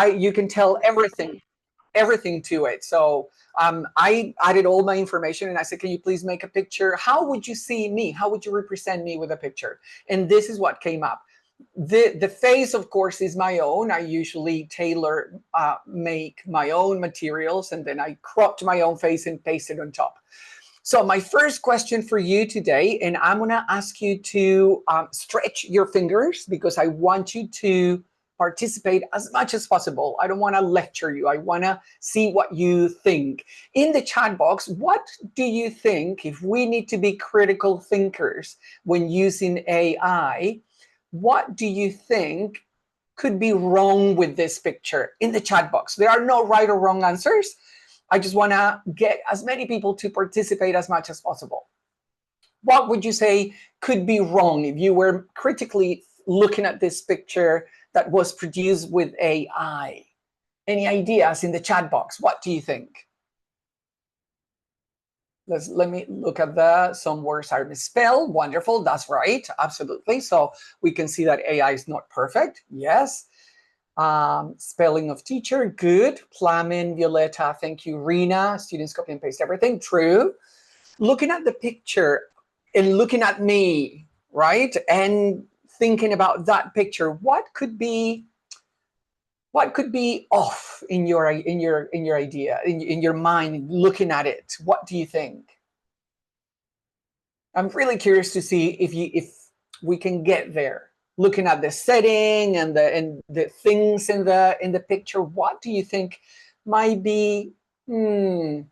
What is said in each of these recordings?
you can tell everything to it. So I added all my information and I said, can you please make a picture? How would you see me? How would you represent me with a picture? And this is what came up. The face, of course, is my own. I usually make my own materials, and then I cropped my own face and pasted on top. So my first question for you today, and I'm going to ask you to stretch your fingers because I want you to participate as much as possible. I don't want to lecture you. I want to see what you think. In the chat box, what do you think, if we need to be critical thinkers when using AI, what do you think could be wrong with this picture? In the chat box. There are no right or wrong answers. I just want to get as many people to participate as much as possible. What would you say could be wrong if you were critically looking at this picture that was produced with AI? Any ideas in the chat box? What do you think? Let me look at some words are misspelled. Wonderful, that's right, absolutely. So we can see that AI is not perfect, yes. Spelling of teacher, good. Plamen, Violeta, thank you. Rina, students copy and paste everything, true. Looking at the picture and looking at me, right? And thinking about that picture, what could be off in your idea, in your mind, looking at it? What do you think? I'm really curious to see if we can get there. Looking at the setting and the things in the picture, what do you think might be wrong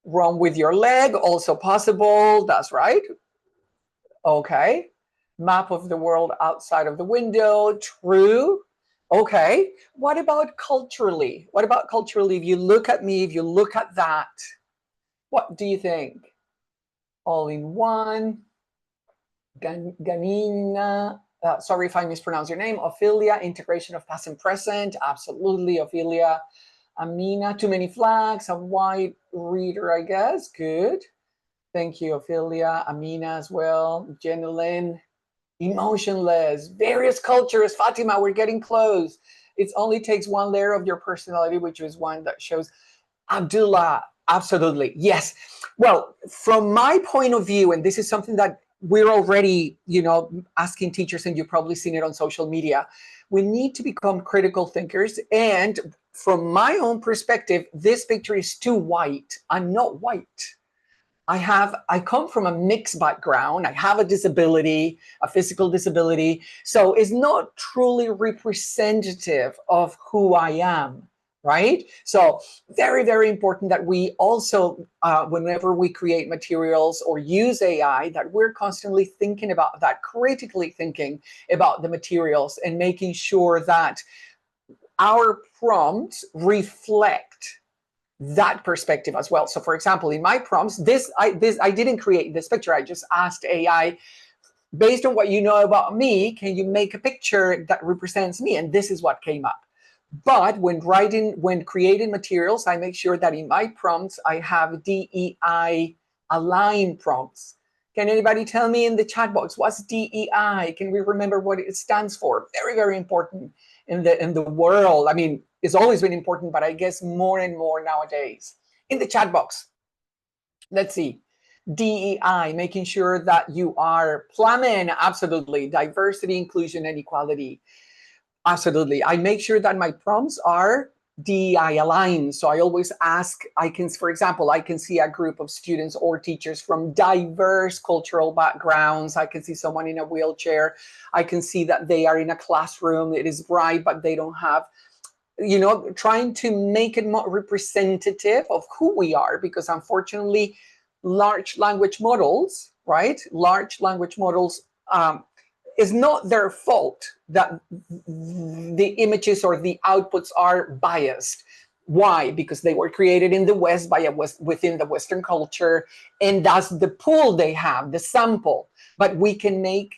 with your leg? Also possible. That's right. Okay. Map of the world outside of the window. True. Okay. What about culturally? What about culturally? If you look at me, if you look at that, what do you think? All in one. Ganina. Sorry if I mispronounce your name. Ophelia, integration of past and present. Absolutely, Ophelia. Amina, too many flags. A white reader, I guess. Good. Thank you, Ophelia. Amina as well. Jenilyn. Emotionless. Various cultures. Fatima, we're getting close. It only takes one layer of your personality, which is one that shows. Abdullah, absolutely. Yes. Well, from my point of view, and this is something that we're already, asking teachers, and you've probably seen it on social media, we need to become critical thinkers. And from my own perspective, this picture is too white. I'm not white. I come from a mixed background. I have a disability, a physical disability. So it's not truly representative of who I am. Right? So very, very important that we also, whenever we create materials or use AI, that we're constantly thinking about that, critically thinking about the materials and making sure that our prompts reflect that perspective as well. So for example, in my prompts, I didn't create this picture. I just asked AI, based on what you know about me, can you make a picture that represents me? And this is what came up. But when creating materials, I make sure that in my prompts, I have DEI aligned prompts. Can anybody tell me in the chat box, what's DEI? Can we remember what it stands for? Very, very important in the world. I mean, it's always been important, but I guess more and more nowadays. In the chat box, let's see. DEI, making sure that you are plumbing, absolutely. Diversity, inclusion, and equality. Absolutely. I make sure that my prompts are DEI aligned. So I always ask, for example, I can see a group of students or teachers from diverse cultural backgrounds. I can see someone in a wheelchair. I can see that they are in a classroom. It is bright, but they don't have, trying to make it more representative of who we are, because unfortunately, large language models, right? Large language models, it's not their fault that the images or the outputs are biased. Why? Because they were created in the West within the Western culture, and that's the pool they have, the sample. But we need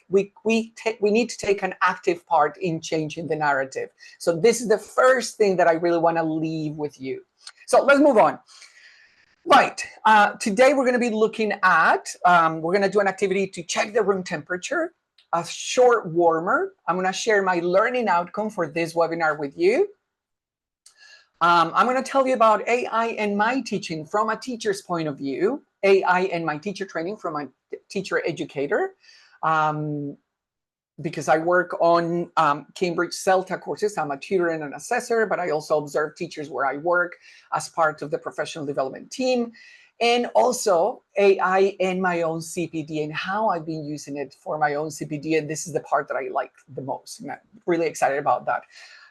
to take an active part in changing the narrative. So this is the first thing that I really want to leave with you. So let's move on. Right. Today we're going to be looking at, we're going to do an activity to check the room temperature. A short warmer. I'm going to share my learning outcome for this webinar with you. I'm going to tell you about AI and my teaching from a teacher's point of view, AI and my teacher training from a teacher educator. Because I work on Cambridge CELTA courses. I'm a tutor and an assessor, but I also observe teachers where I work as part of the professional development team. And also AI and my own CPD and how I've been using it for my own CPD. And this is the part that I like the most. I'm really excited about that.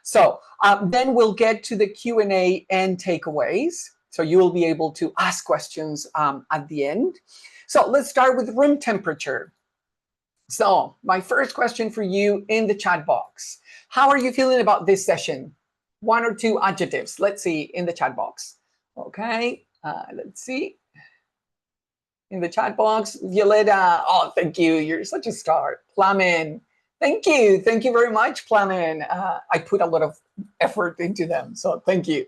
So then we'll get to the Q&A and takeaways. So you will be able to ask questions at the end. So let's start with room temperature. So my first question for you in the chat box. How are you feeling about this session? 1 or 2 adjectives. Let's see in the chat box. Okay, let's see. In the chat box, Violeta. Oh, thank you. You're such a star. Plamen. Thank you. Thank you very much, Plamen. I put a lot of effort into them, so thank you.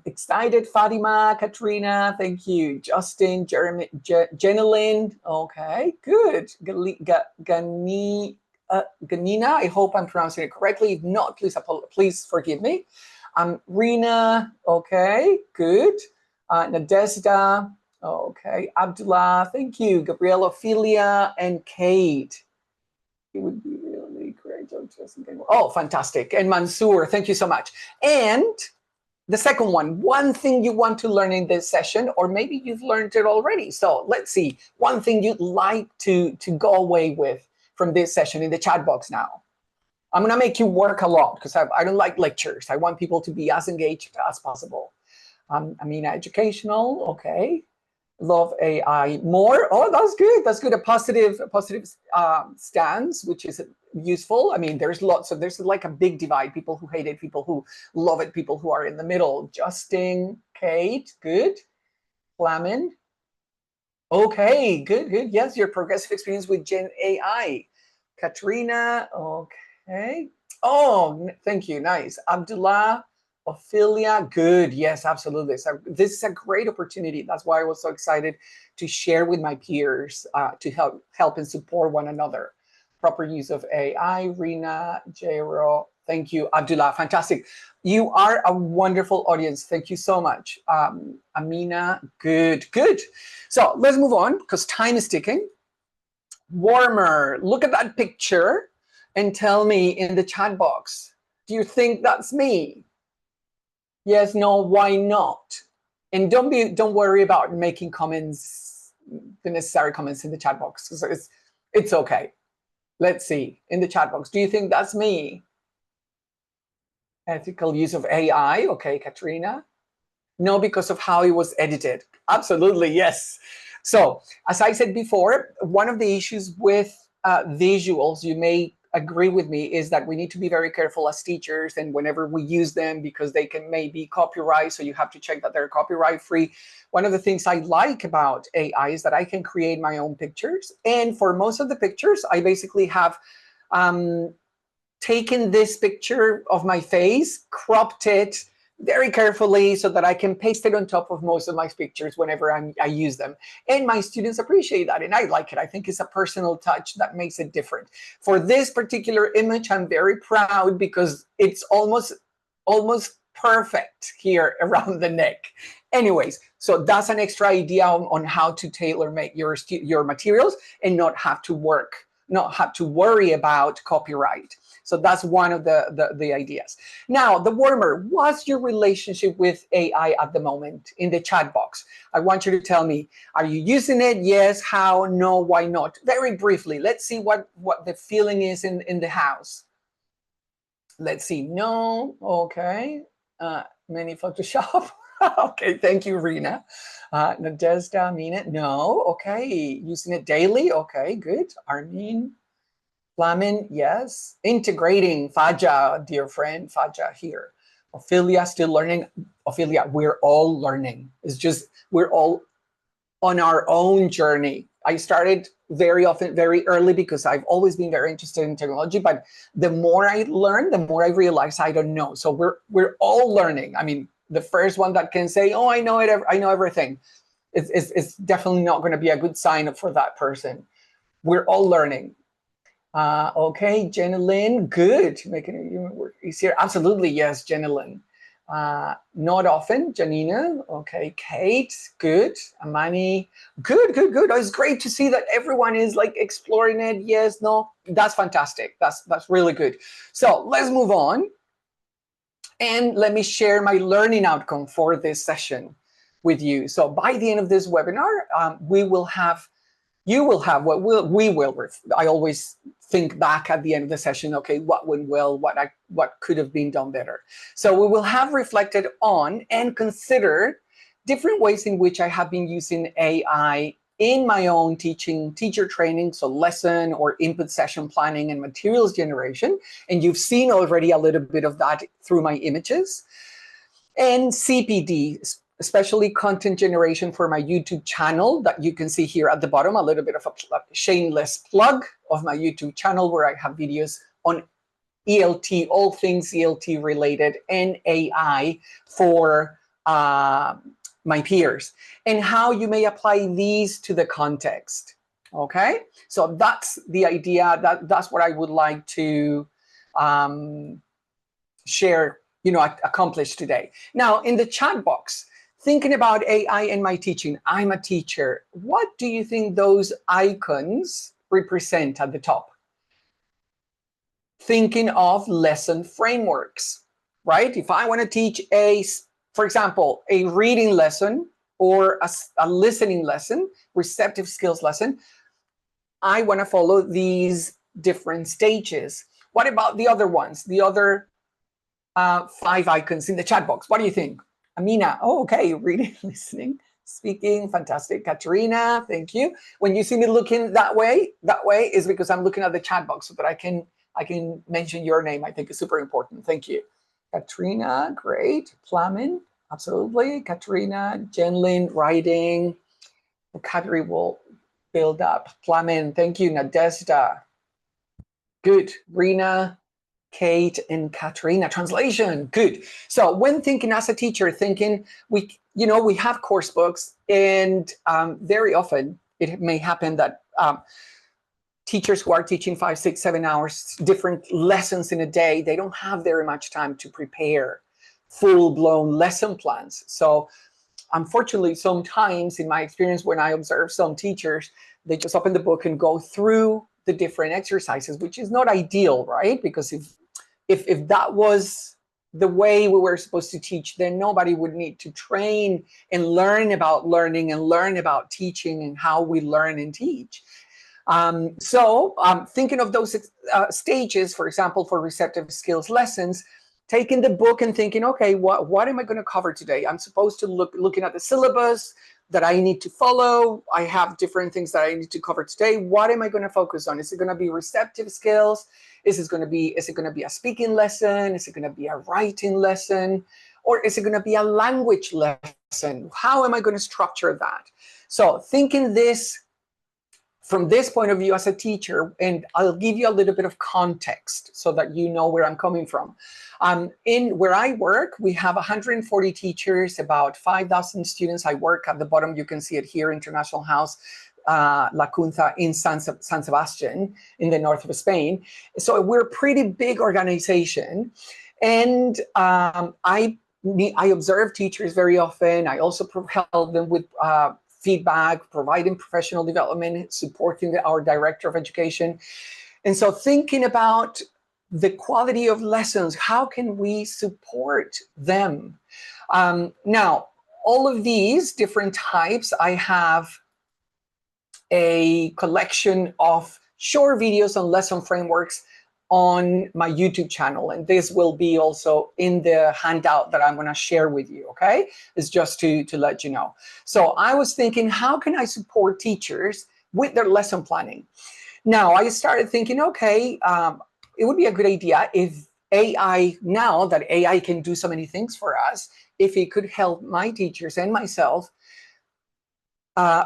Excited, Fatima, Katrina, thank you. Justin, Jeremy, Jenilyn, okay, good. Ganina, I hope I'm pronouncing it correctly. If not, please forgive me. Rina, okay, good. Nadezhda, okay. Abdullah, thank you. Gabriela, Ophelia, and Kate. It would be really great. Oh, fantastic. And Mansoor, thank you so much. And the second one thing you want to learn in this session, or maybe you've learned it already. So let's see, one thing you'd like to go away with from this session in the chat box now. I'm gonna make you work a lot because I don't like lectures. I want people to be as engaged as possible. Amina, educational, okay. Love AI more. Oh, that's good. That's good. A positive stance, which is useful. I mean, there's like a big divide. People who hate it, people who love it, people who are in the middle. Justin, Kate, good. Flamin. Okay, good. Yes, your progressive experience with Gen AI. Katrina, okay. Oh, thank you. Nice. Abdullah. Ophelia, good. Yes, absolutely. So this is a great opportunity. That's why I was so excited to share with my peers to help and support one another. Proper use of AI. Rina, Jairo, thank you. Abdullah, fantastic. You are a wonderful audience. Thank you so much. Amina, good. So let's move on because time is ticking. Warmer, look at that picture and tell me in the chat box, do you think that's me? Yes, no, why not? And don't worry about making comments, the necessary comments in the chat box. So it's okay. Let's see in the chat box. Do you think that's me? Ethical use of AI. Okay, Katrina. No, because of how it was edited. Absolutely, yes. So as I said before, one of the issues with visuals, you may agree with me, is that we need to be very careful as teachers and whenever we use them because they can maybe copyright, so you have to check that they're copyright free. One of the things I like about AI is that I can create my own pictures, and for most of the pictures I basically have taken this picture of my face, cropped it very carefully so that I can paste it on top of most of my pictures whenever I use them. And my students appreciate that, and I like it. I think it's a personal touch that makes it different. For this particular image, I'm very proud because it's almost perfect here around the neck. Anyways, so that's an extra idea on how to tailor make your materials and not have to worry about copyright. So that's one of the ideas. Now, the warmer, what's your relationship with AI at the moment in the chat box? I want you to tell me, are you using it? Yes, how, no, why not? Very briefly, let's see what the feeling is in the house. Let's see, no, okay. Many Photoshop. Okay, thank you, Rina. Nadezhda, Mina, no, okay. Using it daily, okay, good. Armin. Flamin, yes. Integrating, Faja, dear friend, Faja here. Ophelia, still learning. Ophelia, we're all learning. It's just, we're all on our own journey. I started very early because I've always been very interested in technology, but the more I learn, the more I realize I don't know. So we're all learning. I mean, the first one that can say, oh, I know everything, it's definitely not going to be a good sign for that person. We're all learning. Okay, Jenilyn, good. Making it work easier. Absolutely, yes, Jenilyn. Not often, Janina. Okay, Kate, good. Amani, good. Oh, it's great to see that everyone is like exploring it. Yes, no, that's fantastic. That's really good. So let's move on. And let me share my learning outcome for this session with you. So by the end of this webinar, you will have I always think back at the end of the session, okay, what went well, what could have been done better. So we will have reflected on and considered different ways in which I have been using AI in my own teacher training, so lesson or input session planning and materials generation. And you've seen already a little bit of that through my images. And CPD, especially content generation for my YouTube channel that you can see here at the bottom, a little bit of a shameless plug of my YouTube channel where I have videos on ELT, all things ELT related, and AI for my peers, and how you may apply these to the context. Okay, so that's the idea. That's what I would like to share, accomplish today. Now, in the chat box, thinking about AI in my teaching, I'm a teacher. What do you think those icons represent at the top? Thinking of lesson frameworks, right? If I want to teach for example, a reading lesson or a listening lesson, receptive skills lesson, I want to follow these different stages. What about the other ones, the other 5 icons in the chat box? What do you think? Amina, oh, okay, reading, listening, speaking, fantastic. Katerina, thank you. When you see me looking that way is because I'm looking at the chat box so that I can mention your name. I think it's super important. Thank you. Katrina, great. Plamen, absolutely. Katrina, Jenlyn, writing. Vocabulary will build up. Plamen, thank you. Nadezhda, good. Rina, Kate, and Katrina. Translation, good. So when thinking as a teacher, we have course books, and very often it may happen that teachers who are teaching 5, 6, 7 hours, different lessons in a day, they don't have very much time to prepare full-blown lesson plans. So unfortunately, sometimes in my experience, when I observe some teachers, they just open the book and go through the different exercises, which is not ideal, right? Because if that was the way we were supposed to teach, then nobody would need to train and learn about learning and learn about teaching and how we learn and teach. So thinking of those stages, for example, for receptive skills lessons, taking the book and thinking, okay, what am I going to cover today? I'm supposed to looking at the syllabus that I need to follow. I have different things that I need to cover today. What am I going to focus on? Is it going to be receptive skills? Is it going to be a speaking lesson? Is it going to be a writing lesson? Or is it going to be a language lesson? How am I going to structure that? So thinking this from this point of view as a teacher, and I'll give you a little bit of context so that you know where I'm coming from. In where I work, we have 140 teachers, about 5,000 students. I work at the bottom, you can see it here, International House, La Cunza in San Sebastian in the north of Spain. So we're a pretty big organization. And I observe teachers very often. I also help them with feedback, providing professional development, supporting our director of education. And so thinking about the quality of lessons, how can we support them? Now, all of these different types, I have a collection of short videos on lesson frameworks on my YouTube channel, and this will be also in the handout that I'm going to share with you, okay? It's just to let you know. So I was thinking, how can I support teachers with their lesson planning? Now, I started thinking, okay, it would be a good idea if AI, now that AI can do so many things for us, if it could help my teachers and myself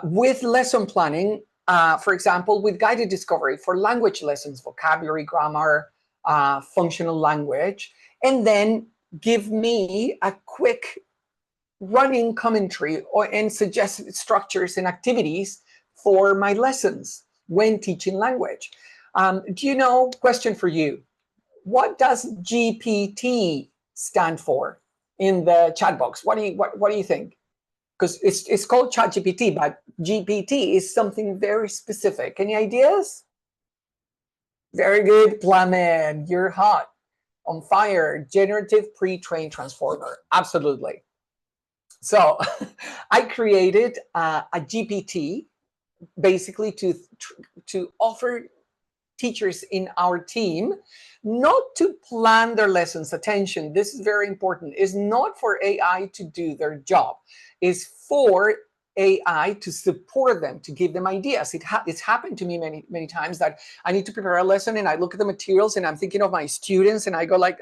with lesson planning. For example, with guided discovery for language lessons, vocabulary, grammar, functional language, and then give me a quick running commentary and suggested structures and activities for my lessons when teaching language. Do you know, question for you, what does GPT stand for? in the chat box. What do you think? Because it's called ChatGPT, but GPT is something very specific. Any ideas? Very good, Plamen. You're hot, on fire. Generative pre-trained transformer. Absolutely. So I created a GPT basically to offer teachers in our team not to plan their lessons. Attention, this is very important. It's not for AI to do their job. It's for AI to support them, to give them ideas. It's happened to me many times that I need to prepare a lesson and I look at the materials and I'm thinking of my students and I go like,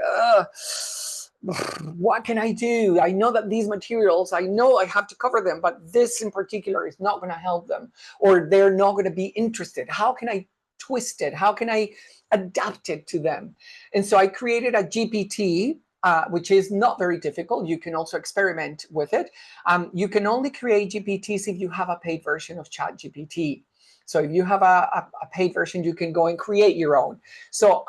what can I do? I know that these materials, I know I have to cover them, but this in particular is not going to help them, or they're not going to be interested. How can I twist it? How can I adapt it to them? And so I created a GPT, which is not very difficult. You can also experiment with it. You can only create GPTs if you have a paid version of ChatGPT. So if you have a paid version, you can go and create your own. So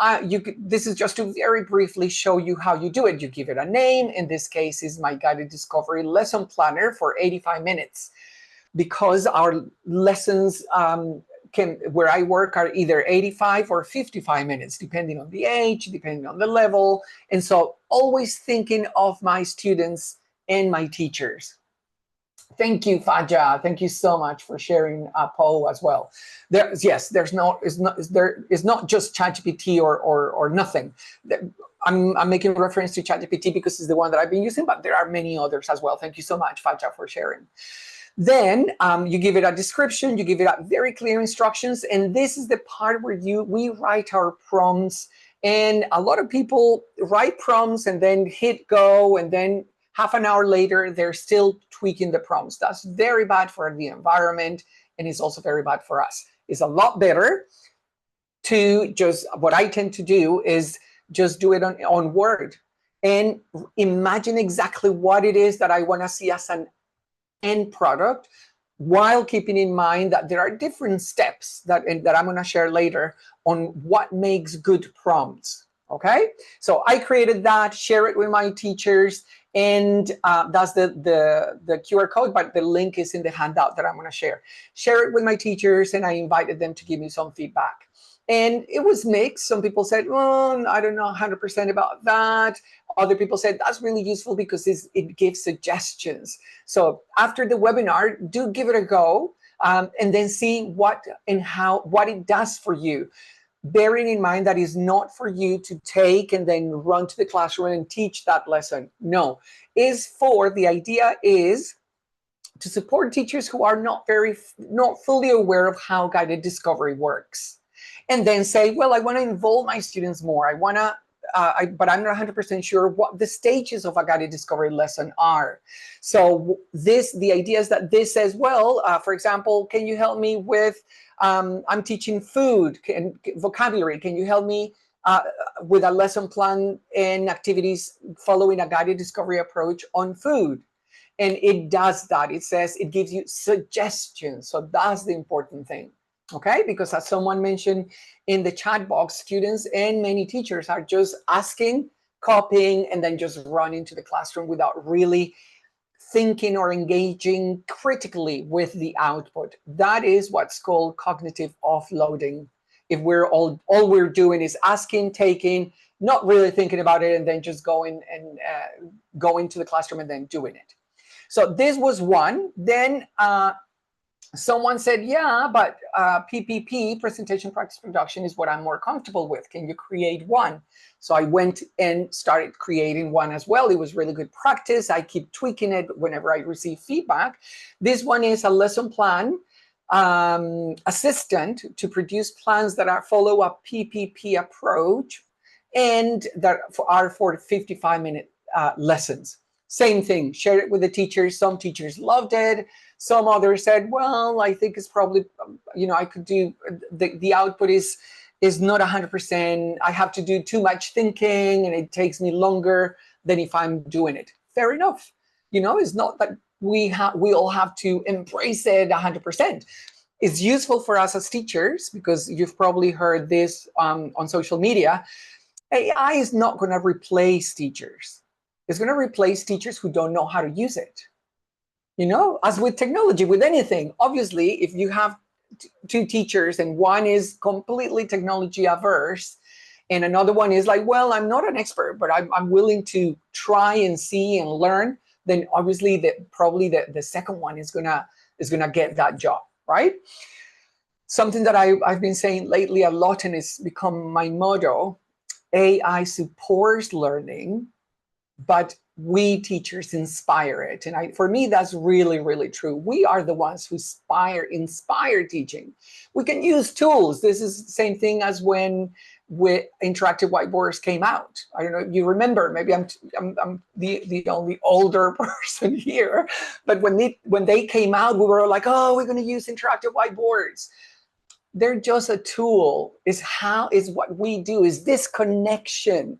this is just to very briefly show you how you do it. You give it a name. In this case, is my guided discovery lesson planner for 85 minutes. Because our lessons where I work are either 85 or 55 minutes, depending on the age, depending on the level. And so always thinking of my students and my teachers. Thank you, Faja. Thank you so much for sharing Poe as well. There is not just ChatGPT or nothing. I'm making reference to ChatGPT because it's the one that I've been using, but there are many others as well. Thank you so much, Faja, for sharing. Then you give it a description, you give it very clear instructions, and this is the part where we write our prompts. And a lot of people write prompts and then hit go, and then half an hour later, they're still tweaking the prompts. That's very bad for the environment, and it's also very bad for us. It's a lot better to what I tend to do is just do it on Word and imagine exactly what it is that I want to see as an end product, while keeping in mind that there are different steps that I'm going to share later on what makes good prompts. Okay, so I created that, share it with my teachers, and that's the QR code, but the link is in the handout that I'm going to share. Share it with my teachers, and I invited them to give me some feedback. And it was mixed. Some people said, well, I don't know 100% about that. Other people said, that's really useful because it gives suggestions. So after the webinar, do give it a go and then see what it does for you. Bearing in mind that it's not for you to take and then run to the classroom and teach that lesson. No, the idea is to support teachers who are not fully aware of how guided discovery works. And then say, well, I want to involve my students more. I want to, but I'm not 100% sure what the stages of a guided discovery lesson are. So the idea is that this says, well, for example, can you help me with, I'm teaching food and vocabulary. Can you help me with a lesson plan and activities following a guided discovery approach on food? And it does that. It says, it gives you suggestions. So that's the important thing. Okay, because as someone mentioned in the chat box, students and many teachers are just asking, copying, and then just run into the classroom without really thinking or engaging critically with the output. That is what's called cognitive offloading. If all we're doing is asking, taking, not really thinking about it, and then just going to the classroom and then doing it. So this was one. Then someone said, yeah, but PPP, presentation practice production, is what I'm more comfortable with. Can you create one? So I went and started creating one as well. It was really good practice. I keep tweaking it whenever I receive feedback. This one is a lesson plan assistant to produce plans that follow a PPP approach and that are for 55-minute lessons. Same thing, share it with the teachers. Some teachers loved it. Some others said, well, I think it's probably, I could do, the output is not 100%. I have to do too much thinking and it takes me longer than if I'm doing it. Fair enough. It's not that we all have to embrace it 100%. It's useful for us as teachers because you've probably heard this on social media. AI is not going to replace teachers. It's going to replace teachers who don't know how to use it. You know, as with technology, with anything, obviously, if you have two teachers and one is completely technology averse and another one is like, well, I'm not an expert, but I'm willing to try and see and learn, then obviously probably the second one is gonna get that job, right? Something that I've been saying lately a lot, and it's become my motto: AI supports learning, but we teachers inspire it. And for me, that's really, really true. We are the ones who inspire teaching. We can use tools. This is the same thing as when interactive whiteboards came out. I don't know if you remember, maybe I'm the only older person here, but when they came out, we were like, oh, we're going to use interactive whiteboards. They're just a tool. Is what we do, is this connection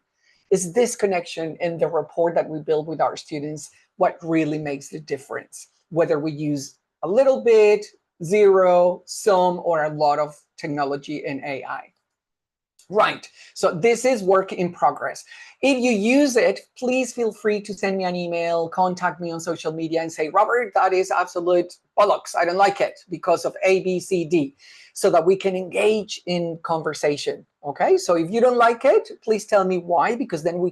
in the rapport that we build with our students what really makes the difference, whether we use a little bit, zero, some, or a lot of technology and AI. Right, so this is work in progress. If you use it, please feel free to send me an email, contact me on social media and say, Robert, that is absolute bollocks. I don't like it because of A, B, C, D, so that we can engage in conversation. Okay, so if you don't like it, please tell me why, because then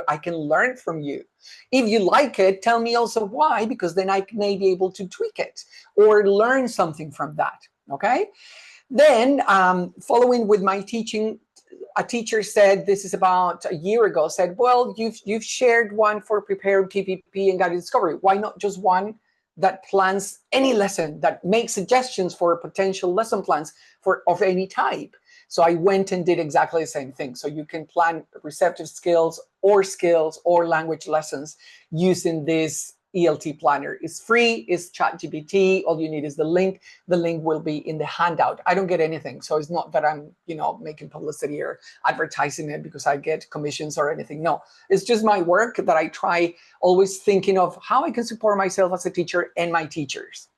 I can learn from you. If you like it, tell me also why, because then I may be able to tweak it or learn something from that. Okay, then following with my teaching, a teacher said, this is about a year ago, said, well, you've shared one for prepared TPP and guided discovery. Why not just one that plans any lesson, that makes suggestions for potential lesson plans of any type? So I went and did exactly the same thing. So you can plan receptive skills or language lessons using this ELT planner. It's free, it's ChatGPT. All you need is the link. The link will be in the handout. I don't get anything. So it's not that I'm, making publicity or advertising it because I get commissions or anything. No, it's just my work that I try always thinking of how I can support myself as a teacher and my teachers.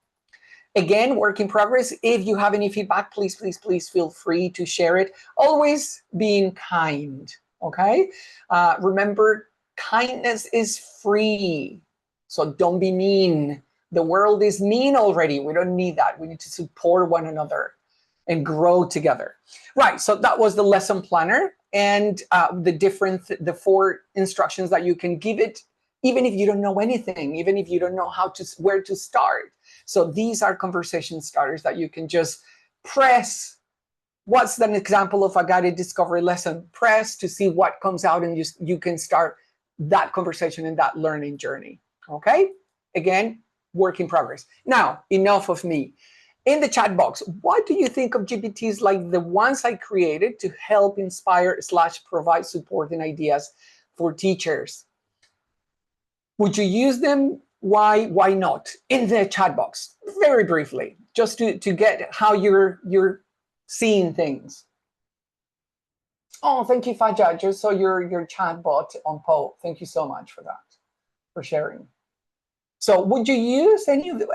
Again, work in progress. If you have any feedback, please, please, please feel free to share it. Always being kind, okay? Remember, kindness is free. So don't be mean. The world is mean already. We don't need that. We need to support one another and grow together. Right, so that was the lesson planner and the 4 instructions that you can give it, even if you don't know anything, even if you don't know where to start. So these are conversation starters that you can just press. What's an example of a guided discovery lesson? Press to see what comes out, and you can start that conversation and that learning journey. Okay, again, work in progress. Now, enough of me. In the chat box, what do you think of GPTs like the ones I created to help inspire / provide support and ideas for teachers? Would you use them? Why not? In the chat box, very briefly, just to get how you're seeing things. Oh, thank you, Faja. Just saw your chat bot on Poe. Thank you so much for that, for sharing. So would you use any of the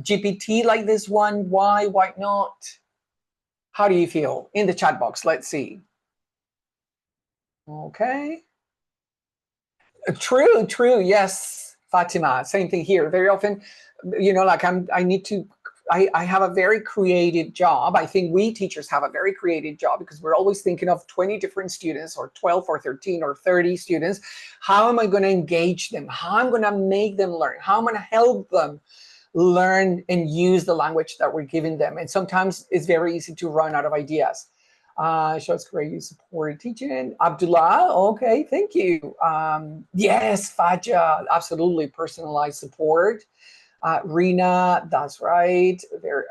GPT like this one? Why not? How do you feel? In the chat box, let's see. Okay. True, yes, Fatima, same thing here. Very often, like I have a very creative job. I think we teachers have a very creative job because we're always thinking of 20 different students or 12 or 13 or 30 students. How am I going to engage them? How am I going to make them learn? How am I going to help them learn and use the language that we're giving them? And sometimes it's very easy to run out of ideas. Shows great you support teaching. Abdullah, okay, thank you. Yes, Faja, absolutely, personalized support. Rina, that's right.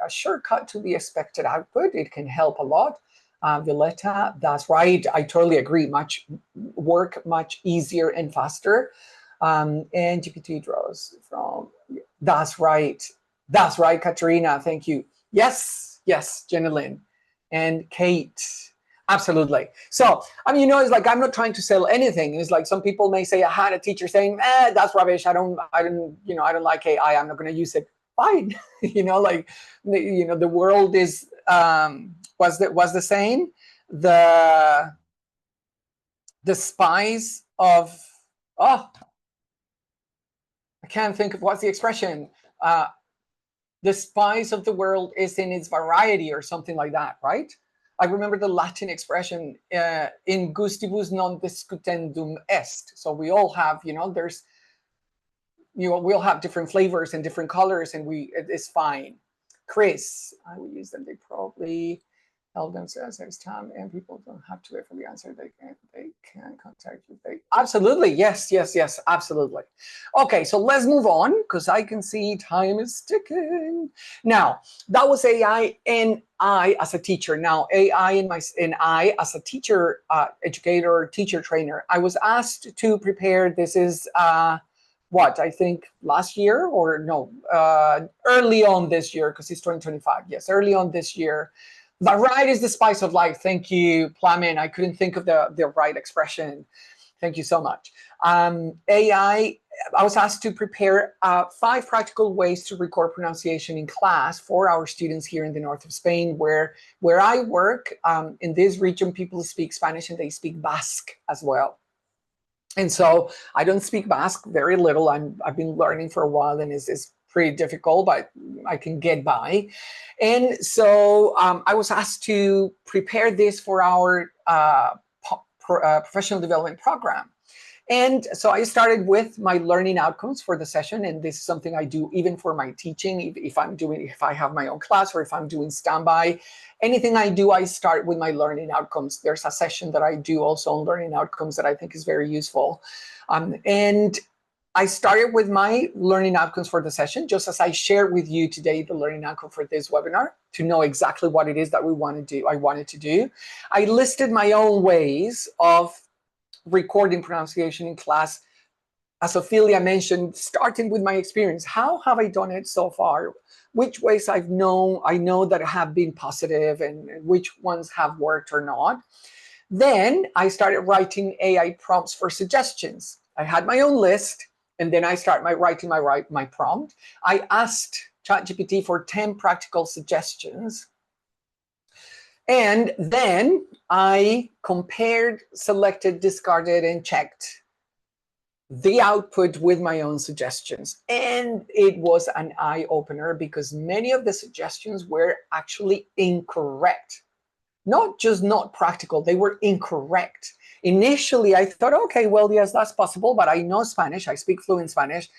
A shortcut to the expected output. It can help a lot. Violetta, that's right. I totally agree. Much easier and faster. And GPT draws from, that's right. That's right, Katerina, thank you. Yes, Jenna Lynn. And Kate, absolutely. So, it's like I'm not trying to sell anything. It's like some people may say, I had a teacher saying, that's rubbish. I don't like AI. I'm not going to use it. Fine. The world is was the saying, the spies of Oh, I can't think of what's the expression. The spice of the world is in its variety or something like that, right? I remember the Latin expression, in gustibus non discutendum est. So we all have, there's, we all have different flavors and different colors, and it's fine. Chris, I will use them. They probably help themselves as time, and people don't have to wait for the answer. They can contact you. Absolutely, yes, absolutely. Okay, so let's move on, because I can see time is ticking. Now, that was AI and I as a teacher. Now, AI and I as a teacher, educator, teacher trainer. I was asked to prepare. This is what, I think last year, or no, early on this year, because it's 2025. Yes, early on this year. Variety is the spice of life. Thank you, Plamen. I couldn't think of the right expression. Thank you so much. AI, I was asked to prepare 5 practical ways to record pronunciation in class for our students here in the north of Spain, where I work. In this region, people speak Spanish and they speak Basque as well. And so I don't speak Basque, very little. I've been learning for a while, and it's pretty difficult, but I can get by. And so I was asked to prepare this for our professional development program. And so I started with my learning outcomes for the session, and this is something I do even for my teaching. If I have my own class, or if I'm doing standby, anything I do, I start with my learning outcomes. There's a session that I do also on learning outcomes that I think is very useful. And I started with my learning outcomes for the session, just as I shared with you today the learning outcome for this webinar, to know exactly what it is that I wanted to do. I listed my own ways of recording pronunciation in class, as Ophelia mentioned, starting with my experience. How have I done it so far? Which ways I know that have been positive, and which ones have worked or not. Then I started writing AI prompts for suggestions. I had my own list, and then I started writing my prompt. I asked ChatGPT for 10 practical suggestions. And then I compared, selected, discarded, and checked the output with my own suggestions. And it was an eye-opener, because many of the suggestions were actually incorrect. Not just not practical, they were incorrect. Initially, I thought, okay, well, yes, that's possible, but I know Spanish. I speak fluent Spanish.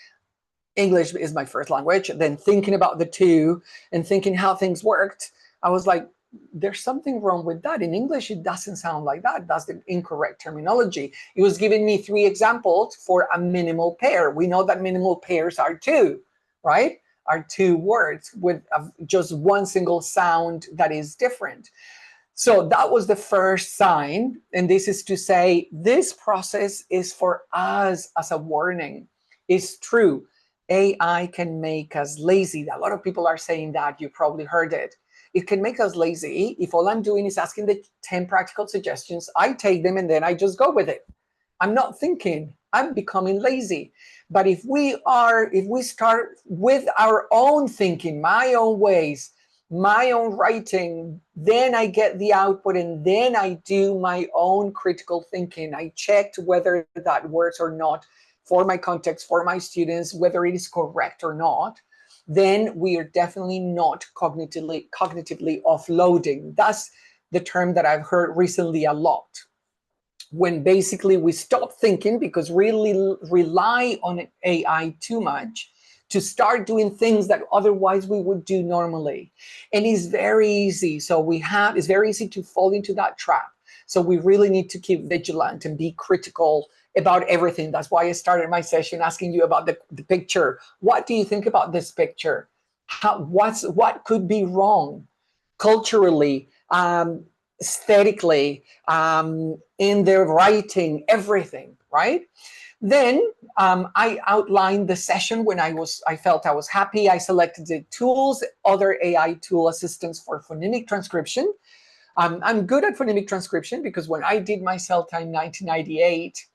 English is my first language. Then thinking about the two and thinking how things worked, I was like, there's something wrong with that. In English, it doesn't sound like that. That's the incorrect terminology. It was giving me 3 examples for a minimal pair. We know that minimal pairs are 2, right? Are 2 words with just one single sound that is different. So that was the first sign. And this is to say, this process is for us as a warning. It's true. AI can make us lazy. A lot of people are saying that. You probably heard it. It can make us lazy if all I'm doing is asking the 10 practical suggestions. I take them and then I just go with it. I'm not thinking. I'm becoming lazy. But if we start with our own thinking, my own ways, my own writing, then I get the output, and then I do my own critical thinking. I checked whether that works or not for my context, for my students, whether it is correct or not. Then we are definitely not cognitively offloading. That's the term that I've heard recently a lot. When basically we stop thinking because we really rely on AI too much to start doing things that otherwise we would do normally. And it's very easy. It's very easy to fall into that trap. So we really need to keep vigilant and be critical about everything. That's why I started my session asking you about the picture. What do you think about this picture? What could be wrong culturally, aesthetically, in their writing, everything, right? Then I outlined the session when I felt I was happy. I selected the tools, other AI tool assistants for phonemic transcription. I'm good at phonemic transcription because when I did my CELTA in 1998,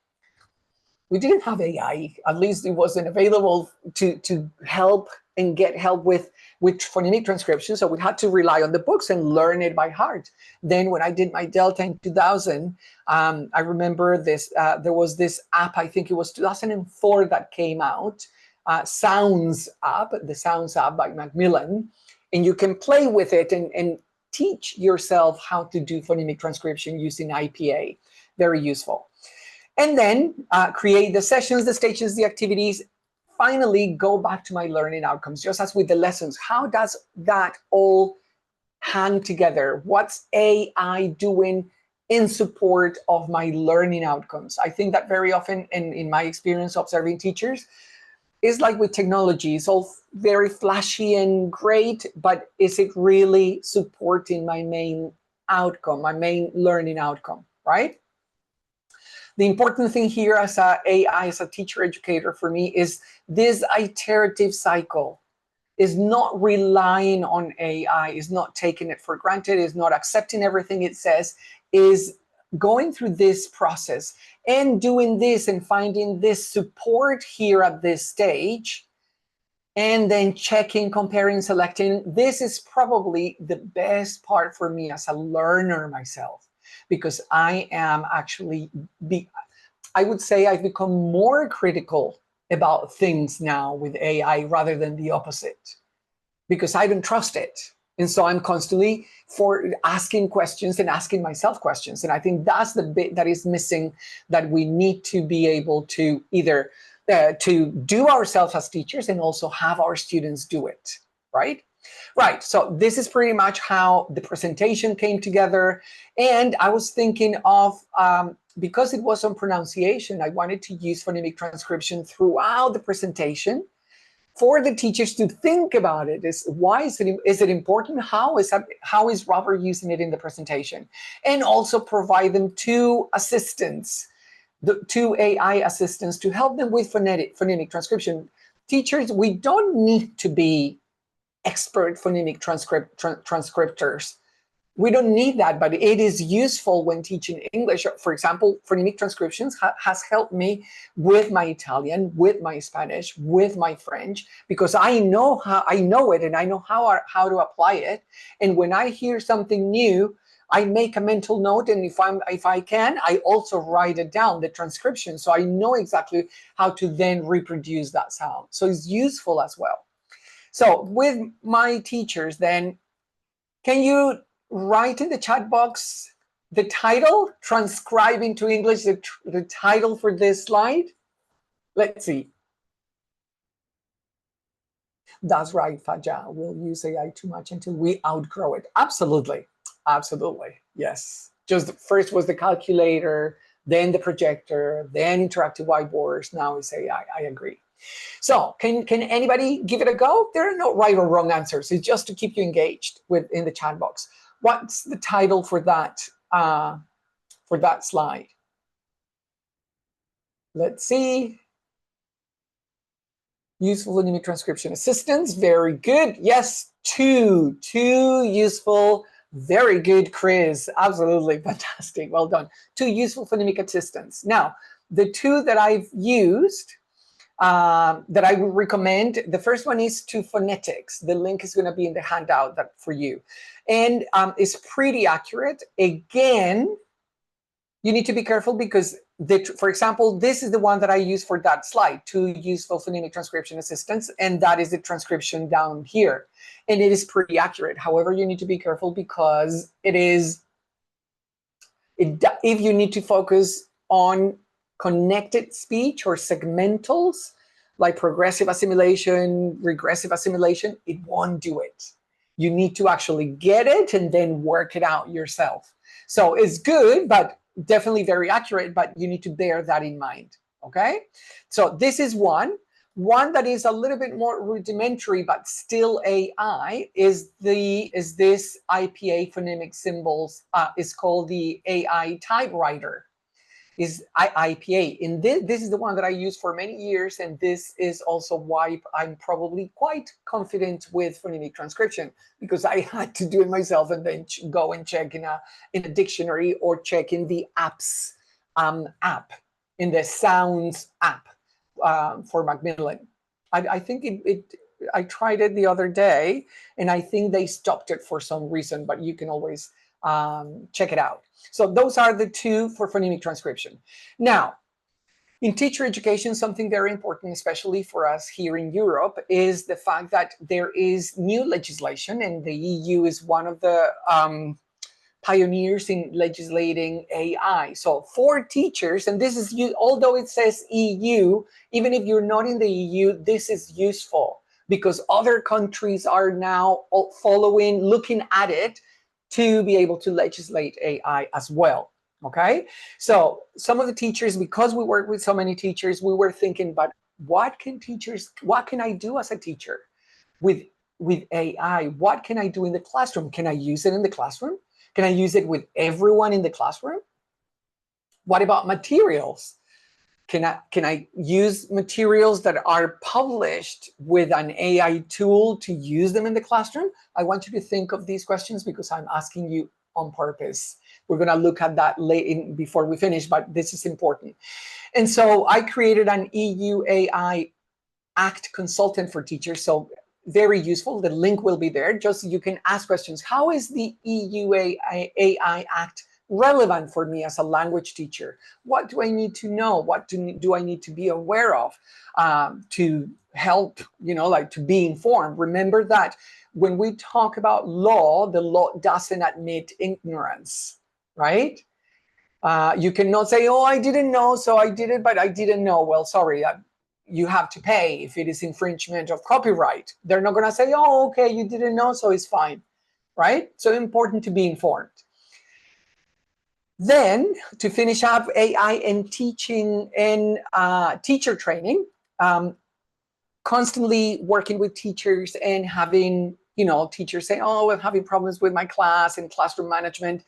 we didn't have AI. At least it wasn't available to help and get help with phonemic transcription. So we had to rely on the books and learn it by heart. Then when I did my Delta in 2000, I remember this, there was this app, I think it was 2004 that came out, Sounds app, the Sounds app by Macmillan. And you can play with it and teach yourself how to do phonemic transcription using IPA. Very useful. And then create the sessions, the stations, the activities. Finally, go back to my learning outcomes, just as with the lessons. How does that all hang together? What's AI doing in support of my learning outcomes? I think that very often, in my experience observing teachers, is like with technology. It's all very flashy and great, but is it really supporting my main outcome, my main learning outcome, right? The important thing here as a AI, as a teacher educator for me, is this iterative cycle, is not relying on AI, is not taking it for granted, is not accepting everything it says, is going through this process and doing this and finding this support here at this stage, and then checking, comparing, selecting. This is probably the best part for me as a learner myself, because I am actually, I would say I've become more critical about things now with AI rather than the opposite, because I don't trust it. And so I'm constantly asking questions and asking myself questions. And I think that's the bit that is missing, that we need to be able to either to do ourselves as teachers and also have our students do it, right? Right, so this is pretty much how the presentation came together. And I was thinking of, because it was on pronunciation, I wanted to use phonemic transcription throughout the presentation for the teachers to think about it. Why is it important? How is Robert using it in the presentation? And also provide them two assistants, the two AI assistants, to help them with phonemic transcription. Teachers, we don't need to be expert phonemic transcriptors. We don't need that, but it is useful when teaching English. For example, phonemic transcriptions has helped me with my Italian, with my Spanish, with my French, because I know it and I know how to apply it. And when I hear something new, I make a mental note, and if I can, I also write it down, the transcription, so I know exactly how to then reproduce that sound. So it's useful as well. So with my teachers, then, can you write in the chat box the title, transcribe into English the title for this slide? Let's see. That's right, Faja. We'll use AI too much until we outgrow it. Absolutely. Absolutely. Yes. Just first was the calculator, then the projector, then interactive whiteboards. Now it's AI. I agree. So can anybody give it a go? There are no right or wrong answers. It's just to keep you engaged in the chat box. What's the title for that slide? Let's see. Useful phonemic transcription assistance. Very good. Yes, two useful. Very good, Chris. Absolutely fantastic. Well done. Two useful phonemic assistants. Now, the two that I've used, that I would recommend, the first one is to phonetics. The link is going to be in the handout for you. And it's pretty accurate. Again, you need to be careful because, for example, this is the one that I use for that slide, two useful phonemic transcription assistants, and that is the transcription down here. And it is pretty accurate. However, you need to be careful because if you need to focus on connected speech or segmentals, like progressive assimilation, regressive assimilation, it won't do it. You need to actually get it and then work it out yourself. So it's good, but definitely very accurate, but you need to bear that in mind, okay? So this is one. One that is a little bit more rudimentary, but still AI, is this IPA phonemic symbols. It's called the AI typewriter. Is IPA. And this is the one that I use for many years, and this is also why I'm probably quite confident with phonemic transcription, because I had to do it myself and then go and check in a dictionary or check in the apps app, in the Sounds app for Macmillan. I think I tried it the other day, and I think they stopped it for some reason, but you can always check it out. So those are the two for phonemic transcription. Now, in teacher education, something very important, especially for us here in Europe, is the fact that there is new legislation, and the EU is one of the pioneers in legislating AI. So for teachers, and this is, although it says EU, even if you're not in the EU, this is useful because other countries are now following, looking at it to be able to legislate AI as well. Okay, so some of the teachers, because we work with so many teachers, we were thinking, but what can I do as a teacher with AI? What can I do in the classroom? Can I use it in the classroom? Can I use it with everyone in the classroom? What about materials? Can I use materials that are published with an AI tool to use them in the classroom? I want you to think of these questions because I'm asking you on purpose. We're going to look at that before we finish, but this is important. And so I created an EU AI Act consultant for teachers. So very useful. The link will be there. Just you can ask questions. How is the EU AI Act relevant for me as a language teacher? What do I need to know? What do I need to be aware of to help, like to be informed? Remember that when we talk about law, the law doesn't admit ignorance, right? You cannot say, oh, I didn't know, so I did it, but I didn't know. Well, sorry, you have to pay if it is infringement of copyright. They're not going to say, oh, okay, you didn't know, so it's fine, right? So important to be informed. Then, to finish up AI and teaching and teacher training, constantly working with teachers and having, teachers say, oh, I'm having problems with my class and classroom management.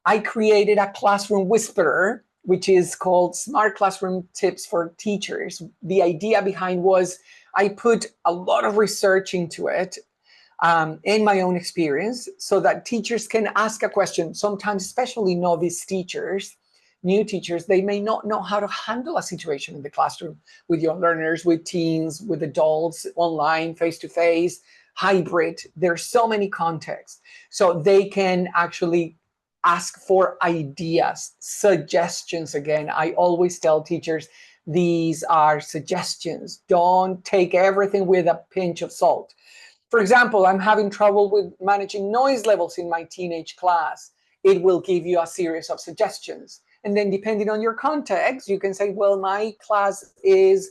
I created a classroom whisperer, which is called Smart Classroom Tips for Teachers. The idea behind was I put a lot of research into it in my own experience so that teachers can ask a question. Sometimes, especially novice teachers, new teachers, they may not know how to handle a situation in the classroom with young learners, with teens, with adults, online, face-to-face, hybrid. There's so many contexts. So they can actually ask for ideas, suggestions. Again, I always tell teachers, these are suggestions. Don't take everything with a pinch of salt. For example, I'm having trouble with managing noise levels in my teenage class. It will give you a series of suggestions. And then depending on your context, you can say, well, my class is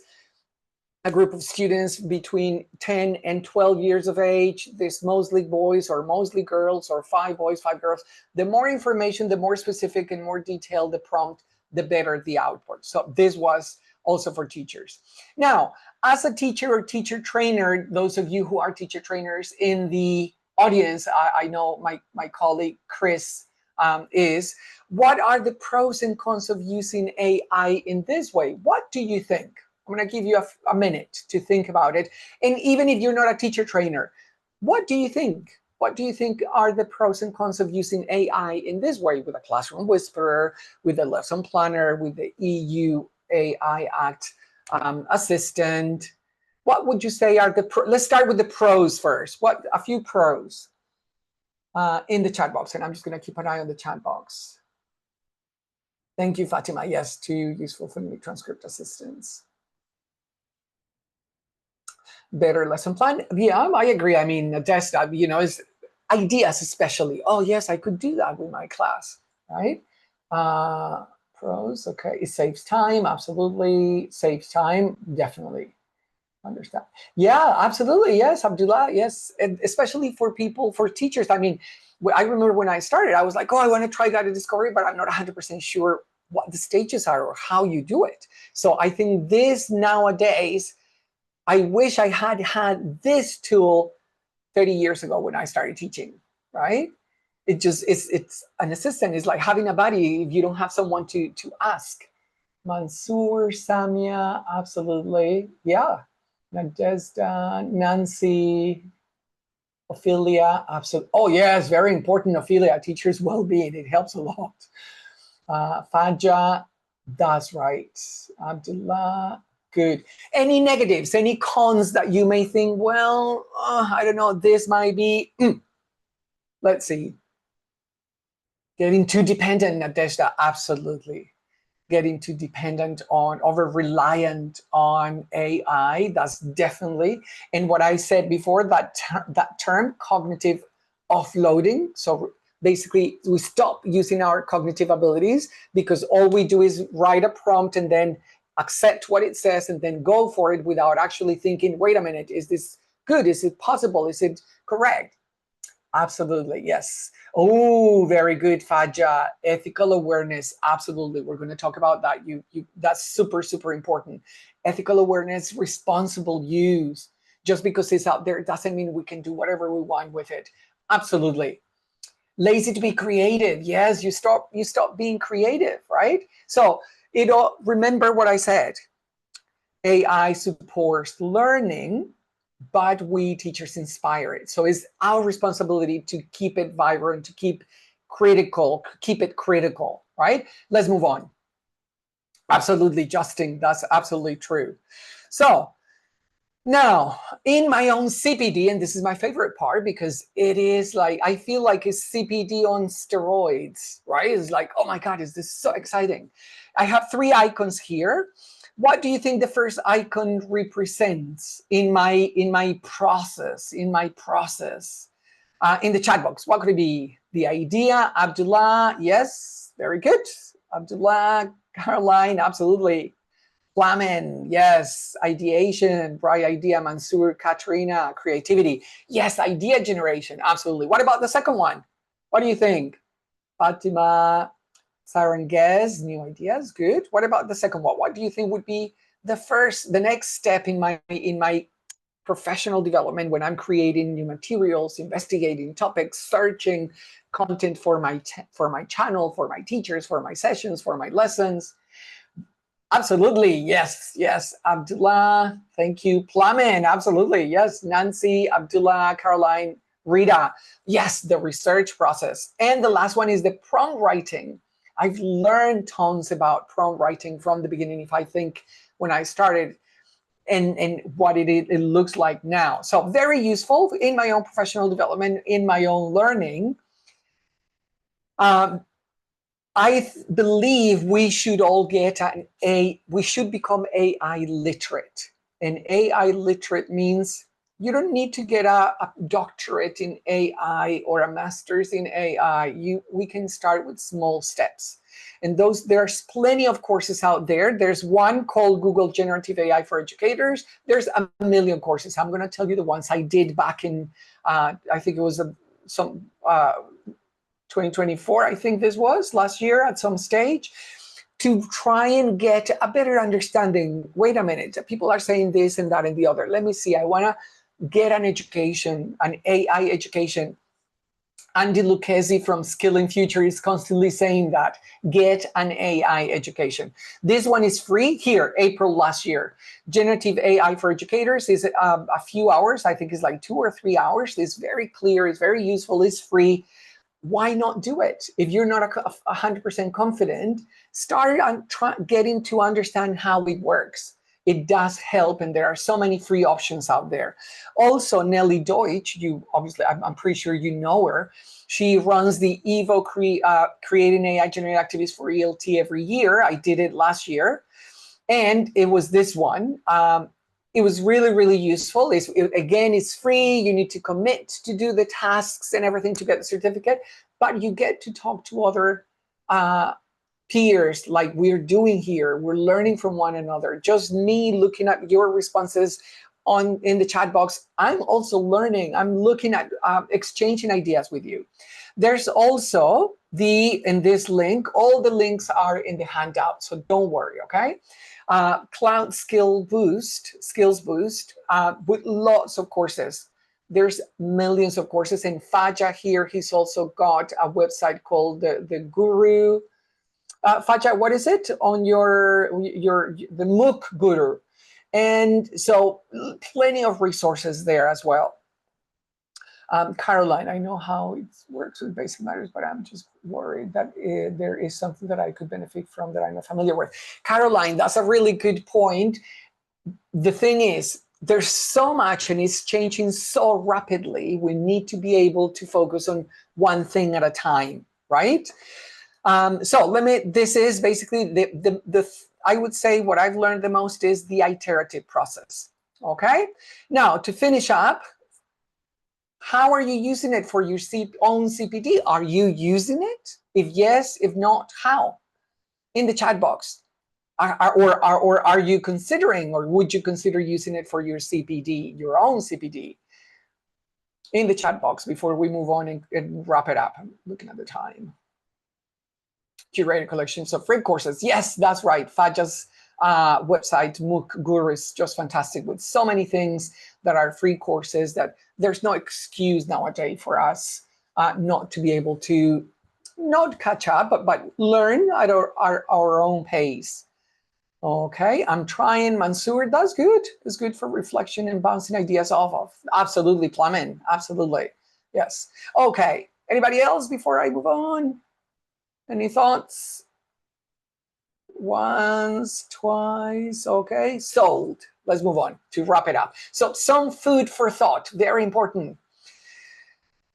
a group of students between 10 and 12 years of age. There's mostly boys or mostly girls, or 5 boys, 5 girls. The more information, the more specific and more detailed the prompt, the better the output. So this was also for teachers. Now, as a teacher or teacher trainer, those of you who are teacher trainers in the audience, I know my colleague Chris is, what are the pros and cons of using AI in this way? What do you think? I'm going to give you a minute to think about it. And even if you're not a teacher trainer, what do you think? What do you think are the pros and cons of using AI in this way, with a classroom whisperer, with a lesson planner, with the EU AI Act assistant? What would you say are the let's start with the pros first. What a few pros in the chat box, and I'm just going to keep an eye on the chat box. Thank you, Fatima. Yes, 2 useful phonemic transcript assistants. Better lesson plan. Yeah, I agree. I mean, a desktop, is ideas especially. Oh, yes, I could do that with my class, right? Pros, okay. It saves time, absolutely. Saves time, definitely. Understand. Yeah, absolutely. Yes, Abdullah, yes. And especially for people, for teachers. I mean, I remember when I started, I was like, oh, I want to try data discovery, but I'm not 100% sure what the stages are or how you do it. So I think this nowadays, I wish I had this tool 30 years ago when I started teaching, right? It's an assistant. It's like having a buddy if you don't have someone to ask. Mansoor, Samia, absolutely. Yeah. Nadezhda, Nancy, Ophelia, absolutely. Oh, yes, very important, Ophelia, teacher's well-being. It helps a lot. Faja, that's right. Abdullah, Good. Any negatives, any cons that you may think, well, I don't know, this might be, let's see. Getting too dependent, Nadezhda, absolutely. Getting too dependent on, over-reliant on AI, that's definitely. And what I said before, that term, cognitive offloading. So basically, we stop using our cognitive abilities because all we do is write a prompt and then accept what it says and then go for it without actually thinking, wait a minute, is this good? Is it possible? Is it correct? Absolutely, yes. Oh, very good, Faja. Ethical awareness, absolutely. We're going to talk about that. That's super, super important. Ethical awareness, responsible use. Just because it's out there doesn't mean we can do whatever we want with it. Absolutely. Lazy to be creative. Yes, you stop being creative, right? So, remember what I said. AI supports learning, but we teachers inspire it. So it's our responsibility to keep it vibrant, to keep it critical, right? Let's move on. Absolutely, Justin, that's absolutely true. So now, in my own CPD, and this is my favorite part because it is like, I feel like it's CPD on steroids, right? It's like, oh my God, is this so exciting? I have 3 icons here. What do you think the first icon represents in my process, in the chat box? What could it be? The idea, Abdullah, yes, very good. Abdullah, Caroline, absolutely. Flamen, yes. Ideation, bright idea. Mansoor, Katrina, creativity. Yes, idea generation, absolutely. What about the second one? What do you think? Fatima, Sarangez, new ideas, good. What about the second one? What do you think would be the next step in my professional development when I'm creating new materials, investigating topics, searching content for my channel, for my teachers, for my sessions, for my lessons? Absolutely, yes. Abdullah, thank you. Plamen, absolutely, yes. Nancy, Abdullah, Caroline, Rita, yes, the research process. And the last one is the prompt writing. I've learned tons about prompt writing from the beginning, if I think when I started, and what it looks like now. So very useful in my own professional development, in my own learning. I believe we should all we should become AI literate. And AI literate means you don't need to get a doctorate in AI or a master's in AI. We can start with small steps. And there's plenty of courses out there. There's one called Google Generative AI for Educators. There's a million courses. I'm going to tell you the ones I did back in, I think it was 2024, I think this was, last year at some stage, to try and get a better understanding. Wait a minute, people are saying this and that and the other. Let me see, I want to get an education, an AI education. Andy Lucchesi from Skill in Future is constantly saying that, get an AI education. This one is free here, April last year. Generative AI for Educators is a few hours, I think it's like 2 or 3 hours. It's very clear, it's very useful, it's free. Why not do it? If you're not 100% confident, start on getting to understand how it works. It does help, and there are so many free options out there. Also, Nelly Deutsch, I'm pretty sure you know her. She runs the EVO Creating AI Generated Activities for ELT every year. I did it last year, and it was this one. It was really, really useful. Again, it's free. You need to commit to do the tasks and everything to get the certificate, but you get to talk to other peers like we're doing here. We're learning from one another. Just me looking at your responses in the chat box, I'm also learning. I'm looking at exchanging ideas with you. There's also in this link, all the links are in the handout, so don't worry, okay? Cloud Skills Boost, with lots of courses. There's millions of courses. And Faja here, he's also got a website called the Guru. Faja, what is it on the MOOC Guru? And so plenty of resources there as well. Caroline, I know how it works with basic matters, but I'm just worried that there is something that I could benefit from that I'm not familiar with. Caroline, that's a really good point. the thing is, there's so much and it's changing so rapidly. We need to be able to focus on one thing at a time, right? So this is basically I would say what I've learned the most is the iterative process. Okay. Now to finish up, how are you using it for your own CPD? Are you using it? If yes, if not, how? In the chat box. Or are you considering, or would you consider using it for your CPD, your own CPD? In the chat box before we move on and wrap it up. I'm looking at the time. Curated collections of free courses. Yes, that's right. Faja's website, MOOC Guru, is just fantastic with so many things that are free courses that there's no excuse nowadays for us not to be able to not catch up, but learn at our own pace. Okay, I'm trying. Mansoor, that's good. It's good for reflection and bouncing ideas off of. Absolutely, plumbing. Absolutely. Yes. Okay. Anybody else before I move on? Any thoughts? Once, twice. Okay. Sold. Let's move on to wrap it up. So some food for thought. Very important.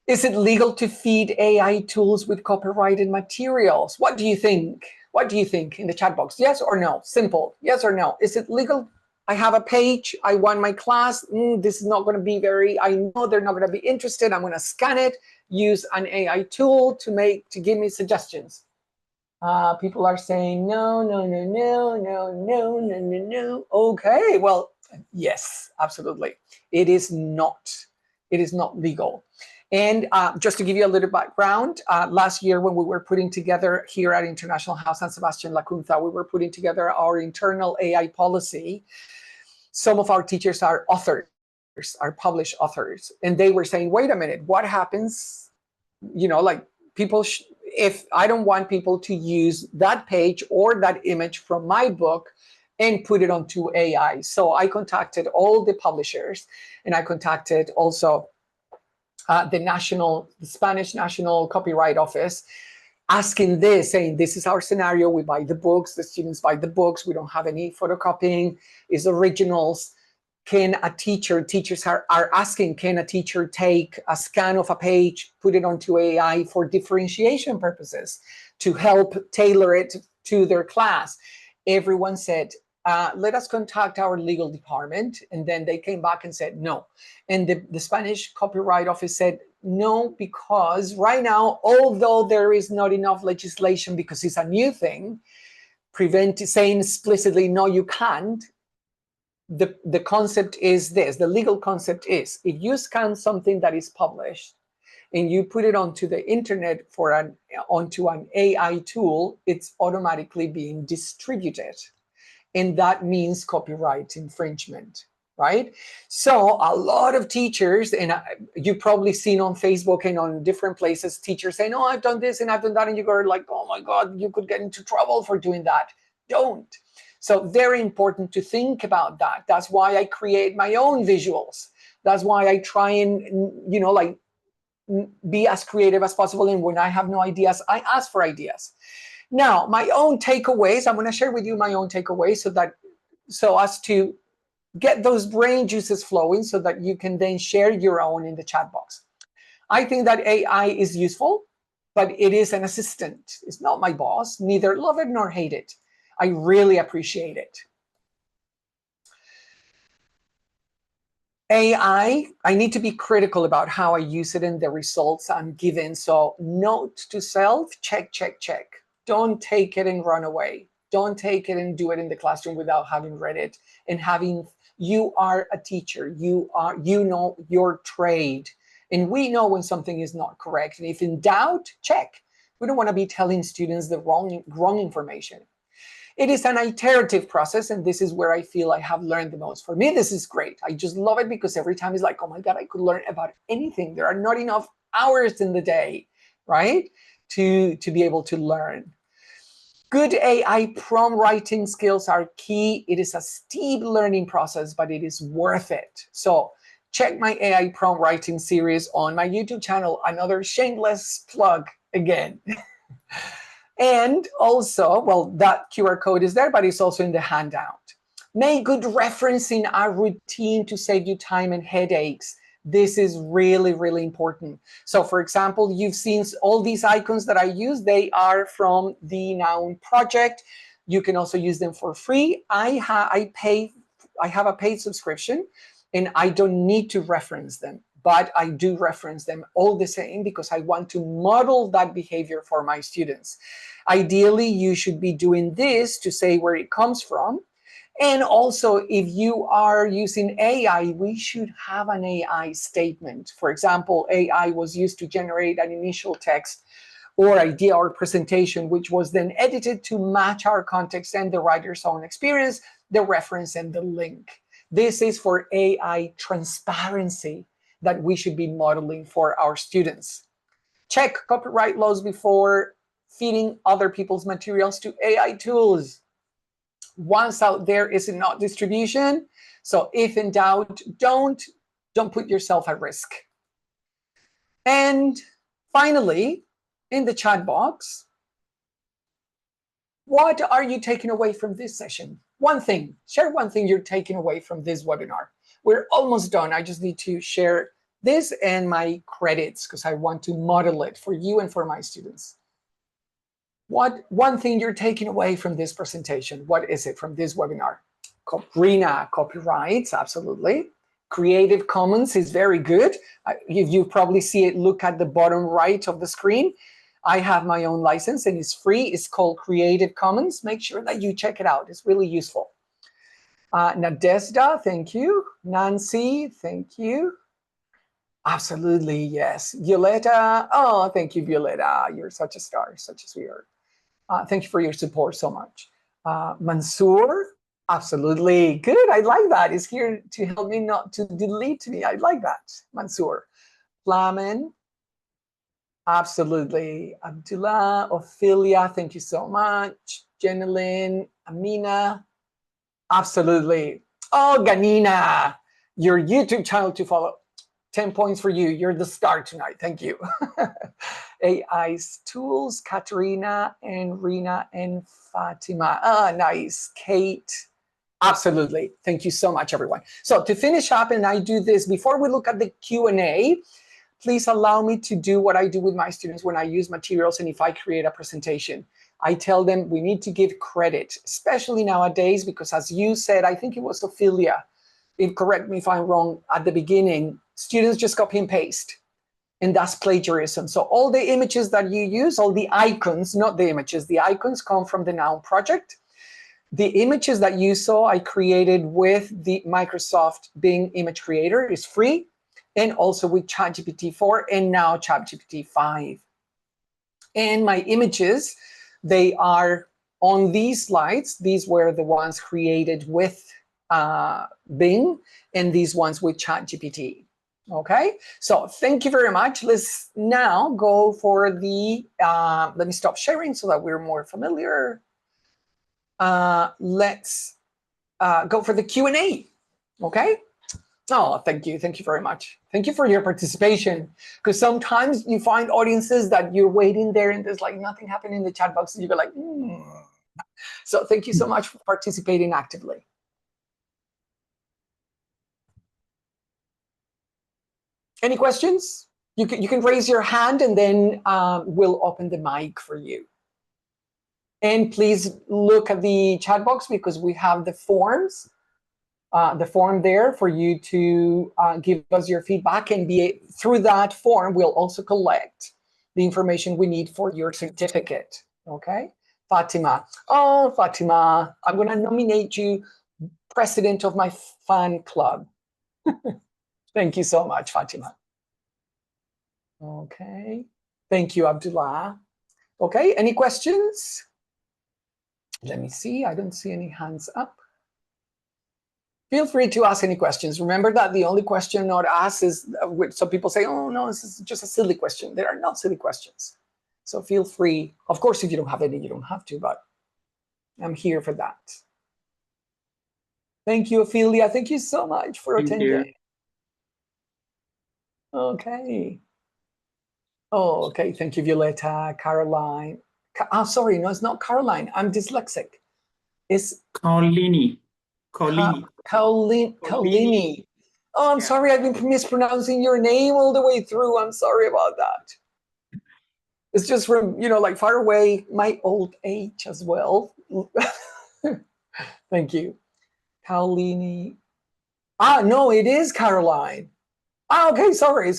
Is it legal to feed AI tools with copyrighted materials? What do you think? What do you think in the chat box? Yes or no? Simple. Yes or no? Is it legal? I have a page. I want my class. This is not going to be I know they're not going to be interested. I'm going to scan it, use an AI tool to give me suggestions. People are saying no, no, no, no, no, no, no, no, no. Okay, well, yes, absolutely. It is not legal. And just to give you a little background, last year when we were putting together here at International House San Sebastian La Cunza, we were putting together our internal AI policy. Some of our teachers are authors, are published authors, and they were saying, wait a minute, what happens, like people, if I don't want people to use that page or that image from my book and put it onto AI. So I contacted all the publishers, and I contacted also the Spanish National Copyright Office, asking this, saying, this is our scenario. We buy the books, the students buy the books. We don't have any photocopying, it's originals. Teachers are asking, can a teacher take a scan of a page, put it onto AI for differentiation purposes to help tailor it to their class? Everyone said, let us contact our legal department. And then they came back and said no. And the Spanish Copyright Office said no, because right now, although there is not enough legislation because it's a new thing, saying explicitly, no, you can't. The concept is this, the legal concept is, if you scan something that is published and you put it onto the internet onto an AI tool, it's automatically being distributed. And that means copyright infringement, right? So a lot of teachers, and you've probably seen on Facebook and on different places, teachers saying, oh, I've done this and I've done that. And you go like, oh my God, you could get into trouble for doing that. Don't. So very important to think about that. That's why I create my own visuals. That's why I try and, be as creative as possible. And when I have no ideas, I ask for ideas. Now, my own takeaways, I'm going to share with you my own takeaways so as to get those brain juices flowing so that you can then share your own in the chat box. I think that AI is useful, but it is an assistant. It's not my boss, neither love it nor hate it. I really appreciate it. AI, I need to be critical about how I use it and the results I'm given. So note to self, check, check, check. Don't take it and run away. Don't take it and do it in the classroom without having read it and you are a teacher. You know your trade. And we know when something is not correct. And if in doubt, check. We don't want to be telling students the wrong information. It is an iterative process, and this is where I feel I have learned the most. For me, this is great. I just love it because every time it's like, oh my God, I could learn about anything. There are not enough hours in the day, right, to be able to learn. Good AI prompt writing skills are key. It is a steep learning process, but it is worth it. So check my AI prompt writing series on my YouTube channel. Another shameless plug again. And also, well, that QR code is there, but it's also in the handout. Make good referencing a routine to save you time and headaches. This is really, really important. So for example, you've seen all these icons that I use. They are from the Noun project. You can also use them for free. I have a paid subscription, and I don't need to reference them, but I do reference them all the same because I want to model that behavior for my students. Ideally, you should be doing this to say where it comes from. And also, if you are using AI, we should have an AI statement. For example, AI was used to generate an initial text or idea or presentation, which was then edited to match our context and the writer's own experience, the reference, and the link. This is for AI transparency that we should be modeling for our students. Check copyright laws before feeding other people's materials to AI tools. Once out there is not distribution. So if in doubt, don't put yourself at risk. And finally, in the chat box, what are you taking away from this session? One thing, share one thing you're taking away from this webinar. We're almost done. I just need to share this and my credits because I want to model it for you and for my students. What one thing you're taking away from this presentation? What is it from this webinar? Rina, copyrights, absolutely. Creative Commons is very good. You probably see it, look at the bottom right of the screen. I have my own license and it's free. It's called Creative Commons. Make sure that you check it out. It's really useful. Nadezhda, thank you. Nancy, thank you. Absolutely, yes. Violetta, oh, thank you, Violetta. You're such a star, such a sweetheart. Thank you for your support so much. Mansoor, absolutely. Good, I like that. It's here to help me not to delete me. I like that, Mansoor. Flamen, absolutely. Abdullah, Ophelia, thank you so much. Jenilyn, Amina, absolutely. Oh, Ganina, your YouTube channel to follow. 10 points for you. You're the star tonight. Thank you. AI's tools, Katerina and Rina and Fatima. Ah, nice. Kate. Absolutely. Thank you so much, everyone. So to finish up, and I do this before we look at the Q&A, please allow me to do what I do with my students when I use materials and if I create a presentation. I tell them we need to give credit, especially nowadays, because as you said, I think it was Ophelia, correct me if I'm wrong, at the beginning, students just copy and paste, and that's plagiarism. So all the images that you use, all the icons, not the images, the icons come from the Noun project. The images that you saw, I created with the Microsoft Bing Image Creator. Is free, and also with ChatGPT 4 and now ChatGPT 5. And my images, they are on these slides. These were the ones created with Bing, and these ones with ChatGPT. Okay, so thank you very much. Let's now go for the, let me stop sharing so that we're more familiar. Let's go for the Q&A, okay? Oh, thank you very much. Thank you for your participation, because sometimes you find audiences that you're waiting there and there's like nothing happening in the chat box and you go like, So thank you so much for participating actively. Any questions? You can raise your hand and then we'll open the mic for you. And please look at the chat box because we have the forms, the form there for you to give us your feedback, and through that form, we'll also collect the information we need for your certificate, okay? Fatima, oh, Fatima, I'm gonna nominate you president of my fan club. Thank you so much, Fatima. Okay, thank you, Abdullah. Okay, any questions? Let me see, I don't see any hands up. Feel free to ask any questions. Remember that the only question not asked is, some people say, oh no, this is just a silly question. There are not silly questions. So feel free. Of course, if you don't have any, you don't have to, but I'm here for that. Thank you, Ophelia. Thank you so much for attending. Okay. Oh, okay. Thank you, Violetta, Caroline. Oh, sorry. No, it's not Caroline. I'm dyslexic. It's Carlini. Kaolini. Oh, I'm sorry, I've been mispronouncing your name all the way through. I'm sorry about that. It's just from, like far away, my old age as well. Thank you. Kaolini. No, it is Caroline. Okay, sorry.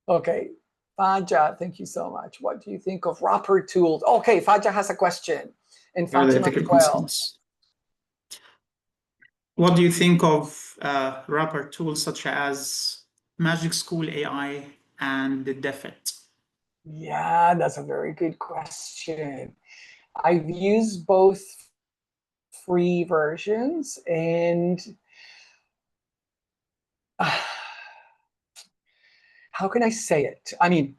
Okay, Faja, thank you so much. What do you think of wrapper tools? Okay, Faja has a question. And Fatima as well. What do you think of wrapper tools such as Magic School AI and the DEFIT? Yeah, that's a very good question. I've used both free versions and how can I say it? I mean,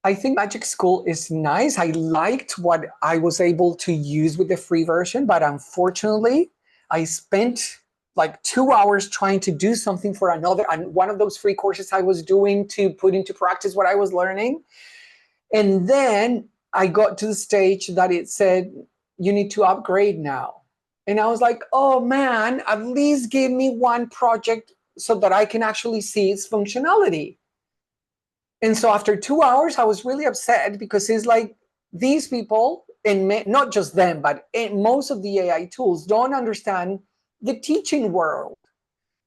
I think Magic School is nice. I liked what I was able to use with the free version, but unfortunately, I spent like 2 hours trying to do something for one of those free courses I was doing to put into practice what I was learning. And then I got to the stage that it said, you need to upgrade now. And I was like, oh man, at least give me one project so that I can actually see its functionality. And so after 2 hours, I was really upset because it's like these people, and not just them, but most of the AI tools don't understand the teaching world.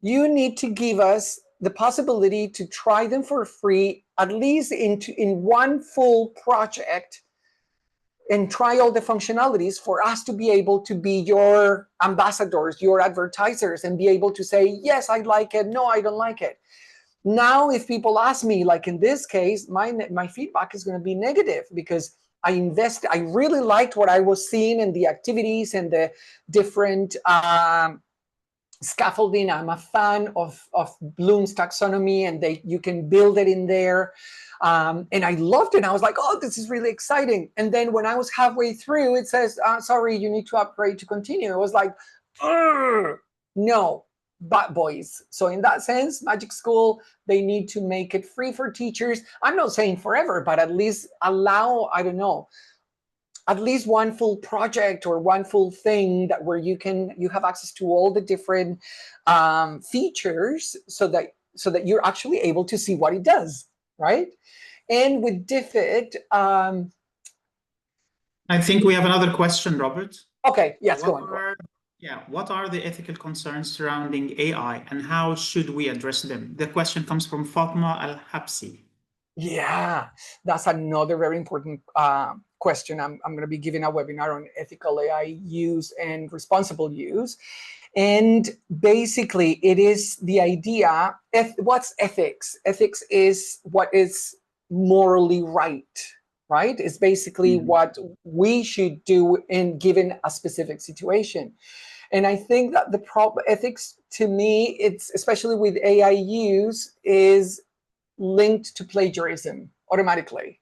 You need to give us the possibility to try them for free, at least in one full project, and try all the functionalities for us to be able to be your ambassadors, your advertisers, and be able to say, yes, I like it, no, I don't like it. Now, if people ask me, like in this case, my feedback is going to be negative because I really liked what I was seeing in the activities and the different scaffolding. I'm a fan of Bloom's taxonomy, and you can build it in there. And I loved it. I was like, oh, this is really exciting. And then when I was halfway through, it says, sorry, you need to upgrade to continue. I was like, no. But boys, so in that sense, Magic School, they need to make it free for teachers. I'm not saying forever, but at least allow, I don't know, at least one full project or one full thing where you have access to all the different features so that you're actually able to see what it does, right? And with DFID, I think we have another question, Robert. Okay, yes, go on. Yeah, what are the ethical concerns surrounding AI and how should we address them? The question comes from Fatma Al-Habsi. Yeah, that's another very important question. I'm going to be giving a webinar on ethical AI use and responsible use. And basically, it is the idea, what's ethics? Ethics is what is morally right? It's basically what we should do in given a specific situation. And I think that the problem ethics, to me, it's especially with AI use, is linked to plagiarism automatically,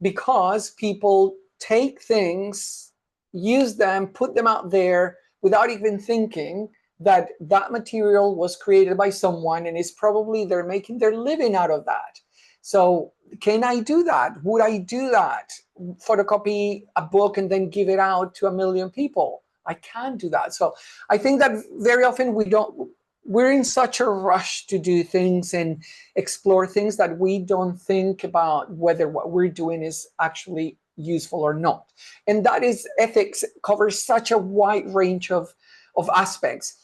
because people take things, use them, put them out there without even thinking that that material was created by someone, and it's probably they're making their living out of that. So can I do that? Would I do that? Photocopy a book and then give it out to 1 million people? I can't do that. So I think that very often we're in such a rush to do things and explore things that we don't think about whether what we're doing is actually useful or not. And that is, ethics covers such a wide range of aspects.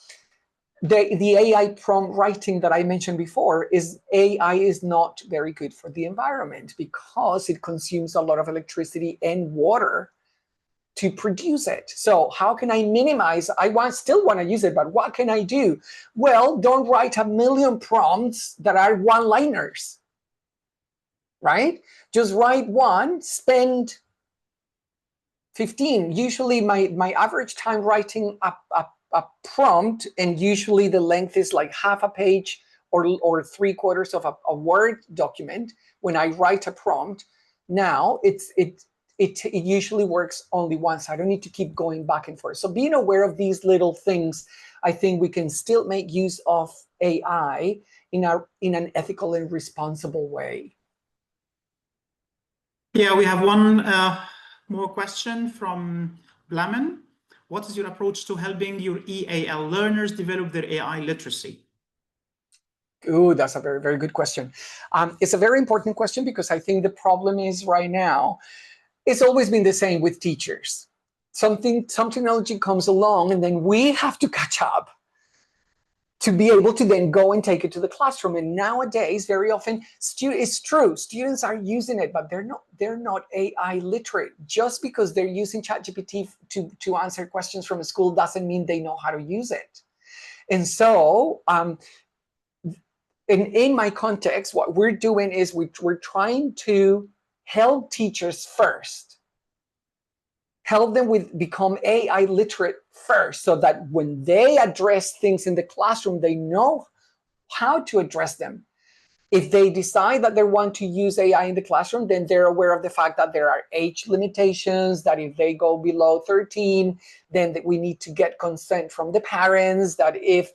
The AI prompt writing that I mentioned before AI is not very good for the environment because it consumes a lot of electricity and water to produce it. So how can I minimize? Still want to use it, but what can I do? Well, don't write 1 million prompts that are one-liners, right? Just write one, spend 15. Usually my average time writing a prompt, and usually the length is like half a page or 3/4 of a Word document. When I write a prompt, now it usually works only once. I don't need to keep going back and forth. So being aware of these little things, I think we can still make use of AI in an ethical and responsible way. Yeah, we have one more question from Blamen. What is your approach to helping your EAL learners develop their AI literacy? Oh, that's a very, very good question. It's a very important question because I think the problem is right now, it's always been the same with teachers. Some technology comes along and then we have to catch up to be able to then go and take it to the classroom. And nowadays, very often, it's true, students are using it, but they're not AI literate. Just because they're using ChatGPT to answer questions from a school doesn't mean they know how to use it. And so, in my context, what we're doing is we're trying to help teachers first, help them become AI literate first, so that when they address things in the classroom, they know how to address them. If they decide that they want to use AI in the classroom, then they're aware of the fact that there are age limitations, that if they go below 13, then we need to get consent from the parents, they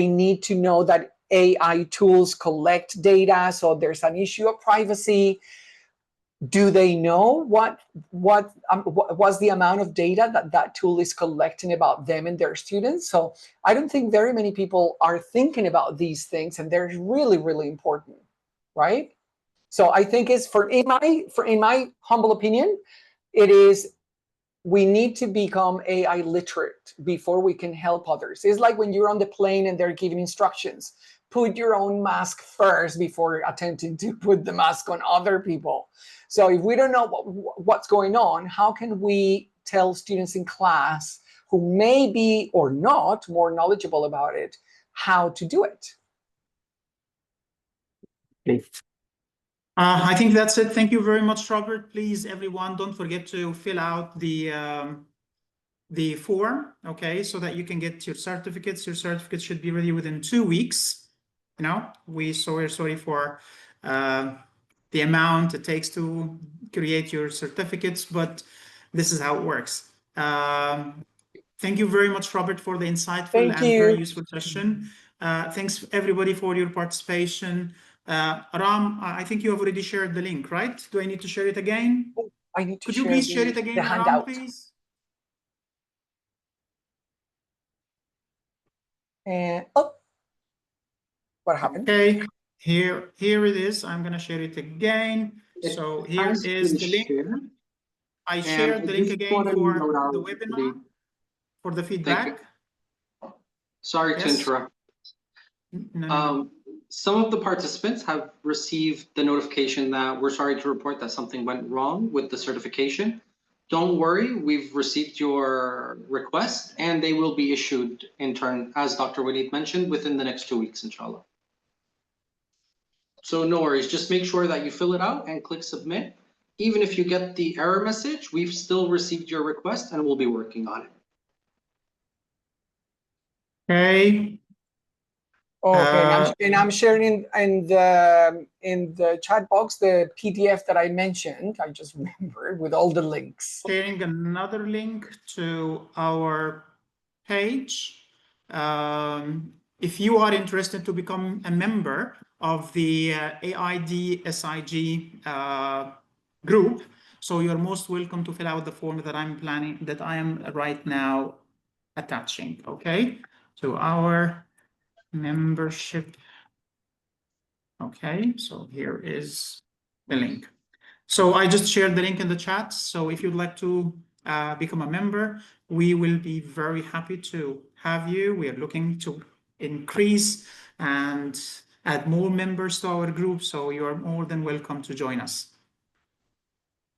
need to know that AI tools collect data, so there's an issue of privacy. Do they know what's the amount of data that tool is collecting about them and their students? So I don't think very many people are thinking about these things, and they're really, really important, right? So I think in my humble opinion, it is, we need to become AI literate before we can help others. It's like when you're on the plane and they're giving instructions. Put your own mask first before attempting to put the mask on other people. So if we don't know what's going on, how can we tell students in class who may be or not more knowledgeable about it, how to do it? Okay. I think that's it. Thank you very much, Robert. Please, everyone, don't forget to fill out the form, okay, so that you can get your certificates. Your certificates should be ready within 2 weeks. We're sorry for the amount it takes to create your certificates, but this is how it works. Thank you very much, Robert, for the insightful very useful session. Thanks, everybody, for your participation. Ram, I think you have already shared the link, right? Do I need to share it again? I need to Could you please share it again, the Ram, handout. please? And what happened? Okay, here it is. I'm going to share it again. So here is the link. I shared the link again for the webinar, for the feedback. Sorry to interrupt. No. Some of the participants have received the notification that we're sorry to report that something went wrong with the certification. Don't worry, we've received your request and they will be issued in turn, as Dr. Waleed mentioned, within the next 2 weeks, inshallah. So no worries, just make sure that you fill it out and click submit. Even if you get the error message, we've still received your request and we'll be working on it. Okay. Okay, and I'm sharing in the chat box the PDF that I mentioned. I just remembered, with all the links. Sharing another link to our page. If you are interested to become a member of the AID SIG group, so you're most welcome to fill out the form that I am right now attaching, okay, to our membership. Okay, so here is the link. So I just shared the link in the chat. So if you'd like to become a member, we will be very happy to have you. We are looking to increase and add more members to our group. So you are more than welcome to join us.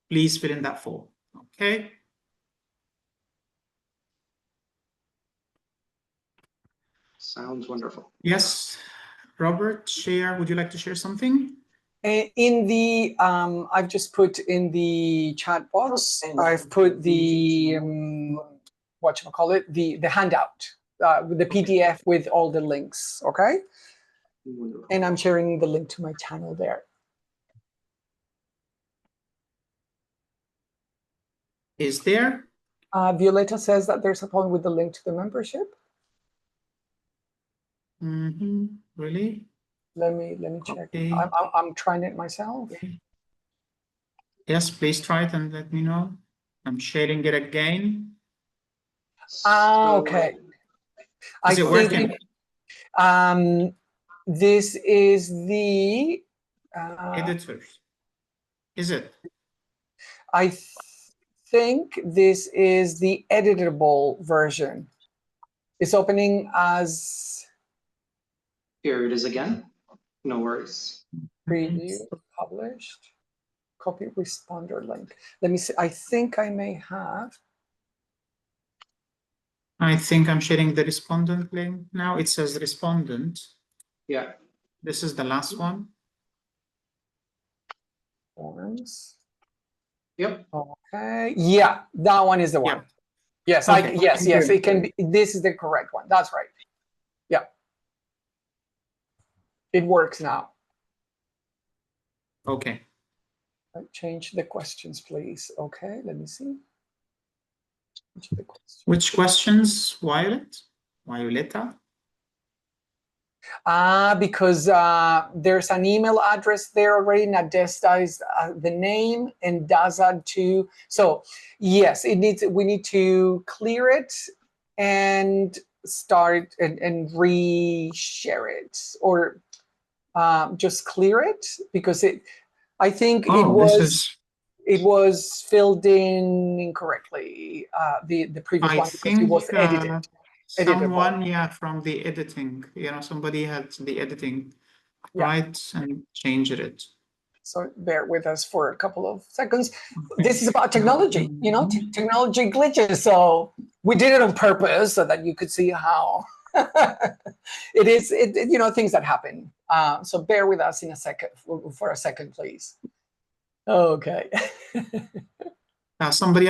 Please fill in that form. Okay. Sounds wonderful. Yes. Robert, would you like to share something? In the I've just put in the chat box, I've put the the handout, the PDF with all the links. Okay. Wonderful. And I'm sharing the link to my channel there. Is there? Violetta says that there's a problem with the link to the membership. Really? Let me check. Okay. I'm trying it myself. Yes, please try it and let me know. I'm sharing it again. Okay. I Is it think working? this is the Editors. Is it? I think this is the editable version. It's opening as Here it is again. No worries. preview, published, copy responder link. Let me see. I think I may have. I think I'm sharing the respondent link now. It says respondent. Yeah. This is the last one. Forms. Yep. Okay. Yeah, that one is the one. Yeah. Yes, Okay. yes, it can be. This is the correct one. That's right. Yeah. It works now. Okay. Change the questions, please. Okay, let me see. Change the questions. Which questions, Violet? Violetta? Because there's an email address there already. Nadesta is the name, and Daza too. So yes, it needs. We need to clear it and start and reshare it, or just clear it because it. I think it was filled in incorrectly. The previous one because it was edited. Someone, from the editing, somebody had the editing right and changed it. So bear with us for a couple of seconds. This is about technology, technology glitches. So we did it on purpose so that you could see how it is, things that happen. So bear with us in a second, for a second, please. Okay. Somebody,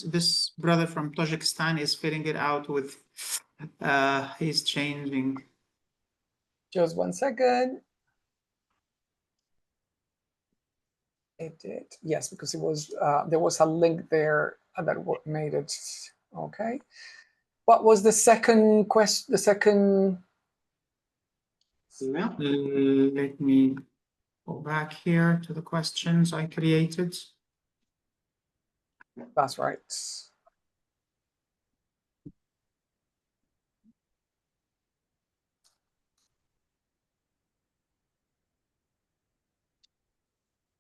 this brother from Tajikistan is filling it out with, he's changing. Just 1 second. It did, yes, because it was there was a link there that made it okay. What was the second question? The second email. Let me go back here to the questions I created. That's right.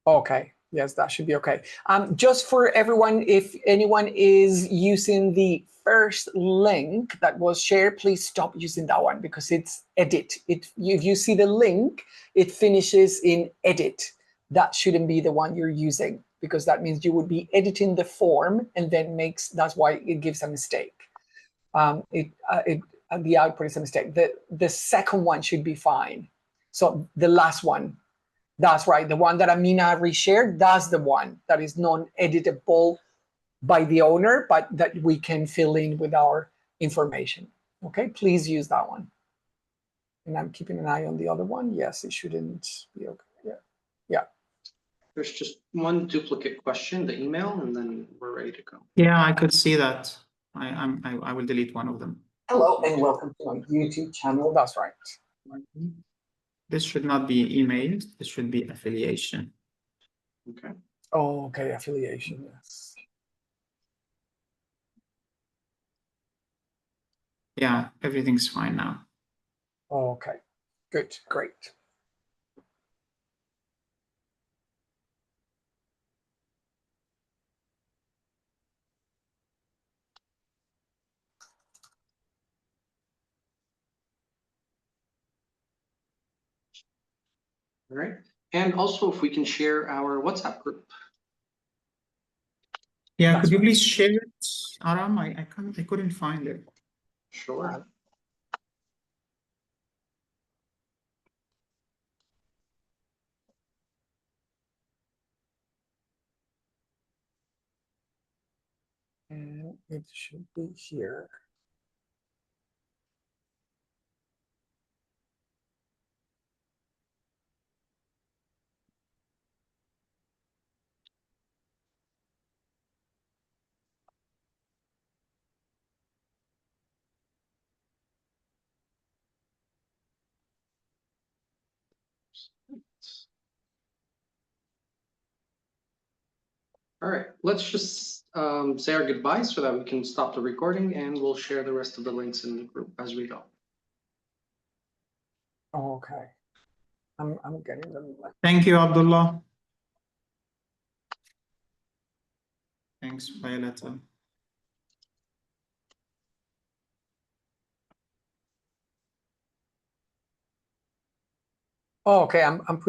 Okay, yes, that should be okay. Just for everyone, if anyone is using the first link that was shared, please stop using that one because it's edit. If you see the link, it finishes in edit. That shouldn't be the one you're using because that means you would be editing the form and then that's why it gives a mistake. The output is a mistake. The second one should be fine. So the last one. That's right. The one that Amina reshared, that's the one that is non-editable by the owner, but that we can fill in with our information. Okay, please use that one. And I'm keeping an eye on the other one. Yes, it shouldn't be okay. Yeah. There's just one duplicate question, the email, and then we're ready to go. Yeah, I could see that. I will delete one of them. Hello and welcome to my YouTube channel. That's right. This should not be emailed. This should be affiliation. Okay. Oh, okay, affiliation, yes. Yeah, everything's fine now. Okay, good, great. All right. And also, if we can share our WhatsApp group. Yeah, could you please share it, Aram? I couldn't find it. Sure. And it should be here. All right, let's just say our goodbyes so that we can stop the recording, and we'll share the rest of the links in the group as we go. Oh, okay. I'm getting them. Thank you, Abdullah. Thanks, Violetta. Oh, okay. I'm putting